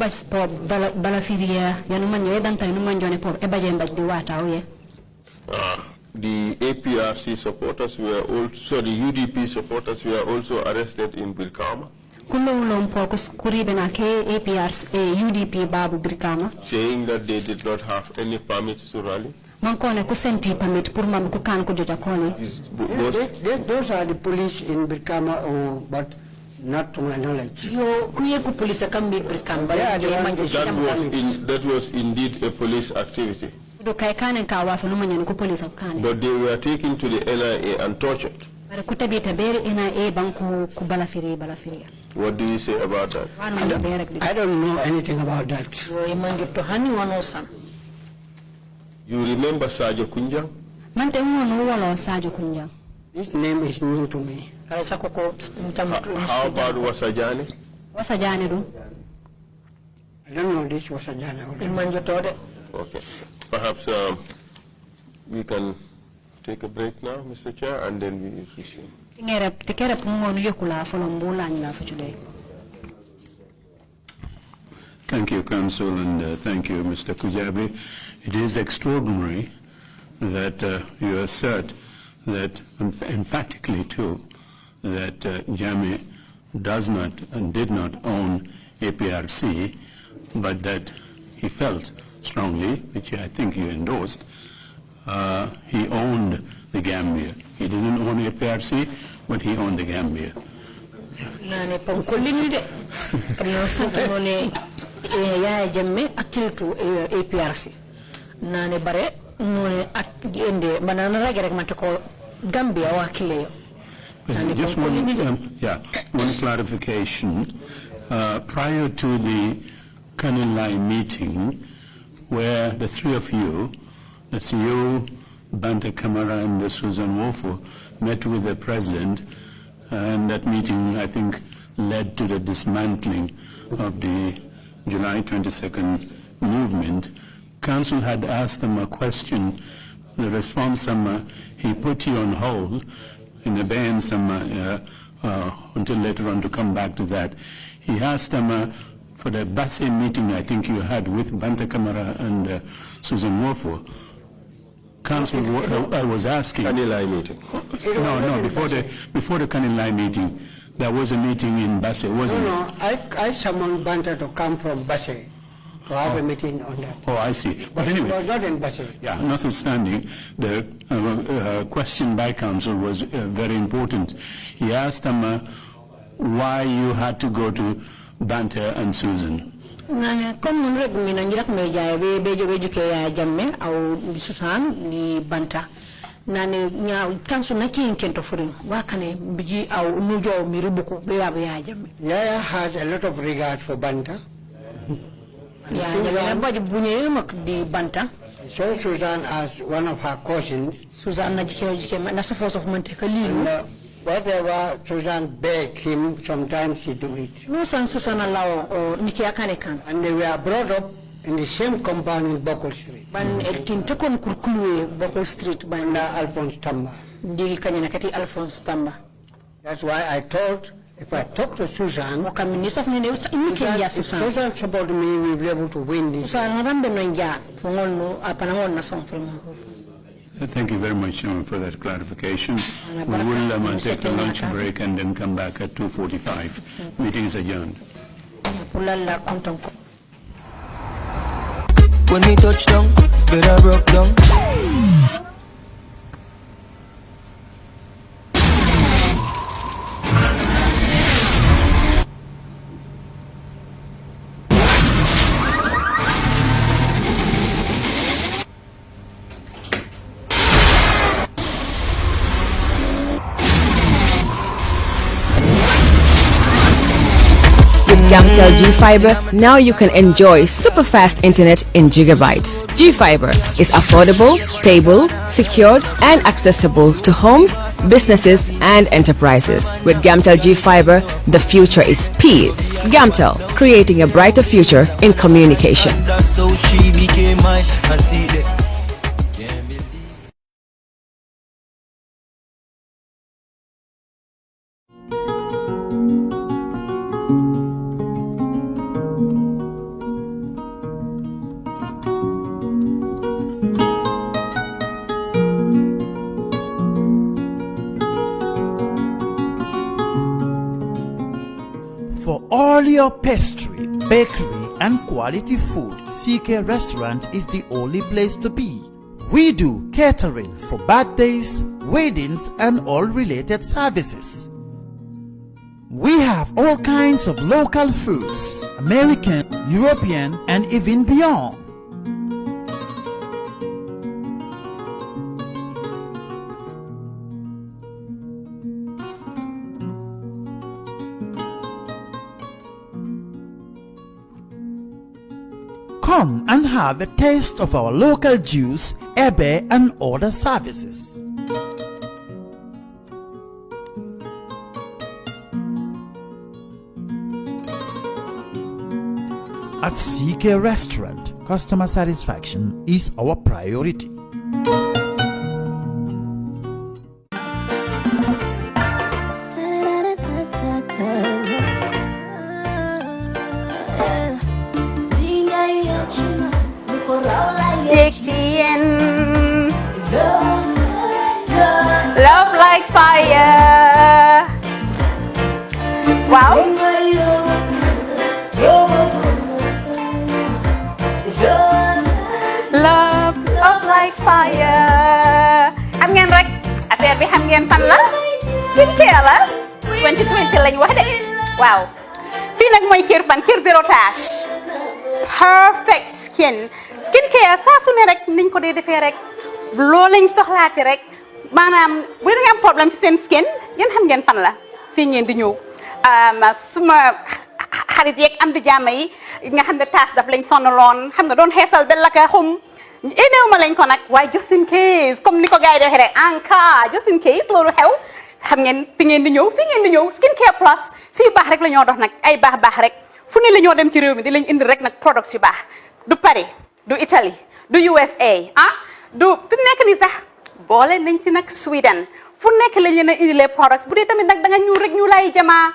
APRC supporters were also, the UDP supporters were also arrested in Birkama. Saying that they did not have any permits to rally. Those are the police in Birkama, but not to my knowledge. That was indeed a police activity. But they were taken to the NIA and tortured. What do you say about that? I don't know anything about that. You remember Sajo Kunjang? This name is new to me. How about Wasajani? I don't know this Wasajani. Okay. Perhaps we can take a break now, Mr. Chair, and then we resume. Thank you, Council, and thank you, Mr. Kujabi. It is extraordinary that you assert that, emphatically too, that Jame does not and did not own APRC, but that he felt strongly, which I think you endorsed, he owned the Gambia. He didn't own APRC, but he owned the Gambia. Ya Jamme akiltu APRC nane bare none ende banana ragere matako Gambia wakile. Just one clarification. Prior to the Kanilai meeting, where the three of you, that's you, Banta Kamara, and Susan Wofu, met with the president, and that meeting, I think, led to the dismantling of the July 22nd movement. Council had asked them a question. The response, he put you on hold in abeyance until later on to come back to that. He asked them for the Basse meeting I think you had with Banta Kamara and Susan Wofu. Council, I was asking. Kanilai meeting. No, before the Kanilai meeting. There was a meeting in Basse, wasn't it? No, I summoned Banta to come from Basse to have a meeting on that. Oh, I see. But anyway, it was not in Basse. Yeah, notwithstanding, the question by Council was very important. He asked them why you had to go to Banta and Susan. Nane nya kansu na kento furin wakane biji au nujo miribuko beya jamme Yaya has a lot of regard for Banta. Ya baji bunye mak di Banta. So Susan as one of her cousins. Susan na jike na force of Monteka lilu. Whatever Susan begged him, sometimes he do it. No san Susan allow or niki akane kan. And they were brought up in the same compound in Bokol Street. Ban elkin tekon kurkulue Bokol Street ban Alphonse Tamba. Digi kanyana kati Alphonse Tamba. That's why I thought if I talk to Susan, Susan support me, we'll be able to win this. Thank you very much for that clarification. We will take a lunch break and then come back at 2:45. Meeting is adjourned. When we touch down, better broke down. Gamtel G-Fiber, now you can enjoy super fast internet in gigabytes. G-Fiber is affordable, stable, secured, and accessible to homes, businesses, and enterprises. With Gamtel G-Fiber, the future is speed. Gamtel, creating a brighter future in communication. So she became mine and see the For all your pastry, bakery, and quality food, CK Restaurant is the only place to be. We do catering for birthdays, weddings, and all related services. We have all kinds of local foods, American, European, and even beyond. Come and have a taste of our local juice, ebe, and other services. At CK Restaurant, customer satisfaction is our priority. Love like fire. Wow. Love like fire. Xam ngeen rek affaire bi xam ngeen fan la? Skincare la. 2020 lañ wax de. Waaw. Fii nag mooy Kerr fan Kerr zero tache. Perfect skin. Skincare saa su ne rek niñ ko dee defee rek loo lañ soxlaati rek maanaam bu ngeen am problème ci seen skin yéen xam ngeen fan la fii ngeen di ñëw suma xarit yeeg am di jàmm yi nga xam ne taas daf lañ sonaloon xam nga doon xeesal ba la ka xum éneew ma lañ ko nag waaye just in case comme ni ko gars yi defee rek en cas just in case loolu xew xam ngeen fi ngeen di ñëw fii ngeen di ñëw Skincare Plus si yu baax rek la ñoo dox nag ay baax rek fu ne la ñoo dem ci réew mi di lañ indi rek nag products yu baax du Paris du Italie du USA du fi mu nekk nii sax boole nañ ci nag Sweden fu nekk lañ leen a indilee products bu dee tamit nag da nga ñuul rek ñu lay jamaa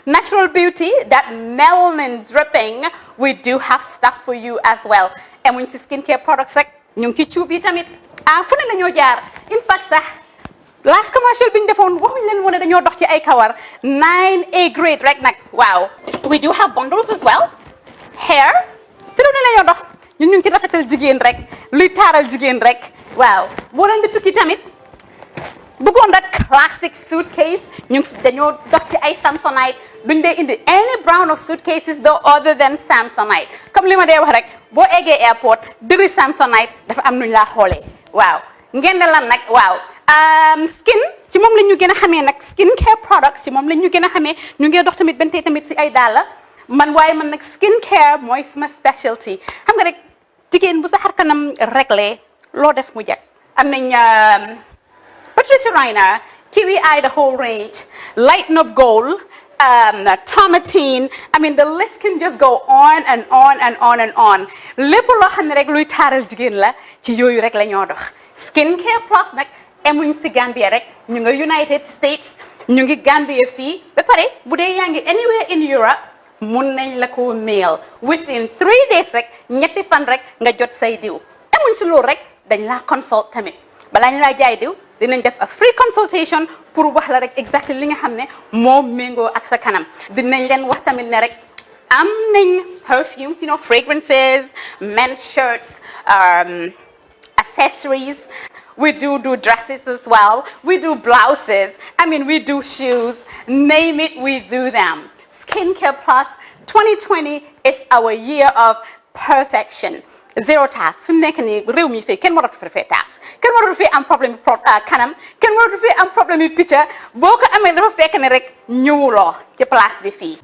natural beauty that melanin dripping we do have stuff for you as well emuñ si skincare products rek ñu ngi ci cuub yi tamit fu ne la ñoo jaar in fact sax last commercial bi ñu defoon waxuñ leen woon ne dañoo dox ci ay kawar 9A grade rek nag waaw we do have bundles as well hair si lu ne la ñoo dox ñun ñu ngi ci rafetal jigéen rek luy taaral jigéen rek waaw boo leen di tukki tamit bëggoon rek classic suitcase ñu dañoo dox ci ay Samsonite duñ dee indi any brand of suitcases though other than Samsonite comme li ma dee wax rek boo eggee airport dëri Samsonite dafa am nuñ laa xoolee waaw ngeen ne lan nag waaw skin ci moom la ñu gën a xamee nag skincare products ci moom la ñu gën a xamee ñu ngi dox tamit benn tey tamit si ay dàll man waaye man nag skincare mooy suma specialty xam nga rek jigéen bu sa xar kanam réglé loo def mu jag am nañ Patricia Reiner Kiwi Eye the whole range Lighten Up Gold Tomatine I mean the list can just go on and on and on and on lépp loo xam ne rek luy taaral jigéen la ci yooyu rek la ñoo dox Skincare Plus nag emuñ si Gambia rek ñu nga United States ñu ngi Gambia fii ba pare bu dee yaa ngi anywhere in Europe mun nañ la ko mail within 3 days rek ñetti fan rek nga jot say diw emuñ si loolu rek dañ laa consult tamit balaa ñu laa jaay diw dinañ def a free consultation pour wax la rek exactly li nga xam ne moo méngoo ak sa kanam dinañ leen wax tamit ne rek am nañ perfumes fragrances men's shirts accessories we do dresses as well we do blouses I mean we do shoes name it we do them Skincare Plus 2020 is our year of perfection zero task fi mu nekk nii réew mi fii kenn waratu fi task kenn waratu fi am problème kanam kenn waratu fi am problème yu picca boo ko amee dafa fekk ne rek ñëwuloo ci place bi fii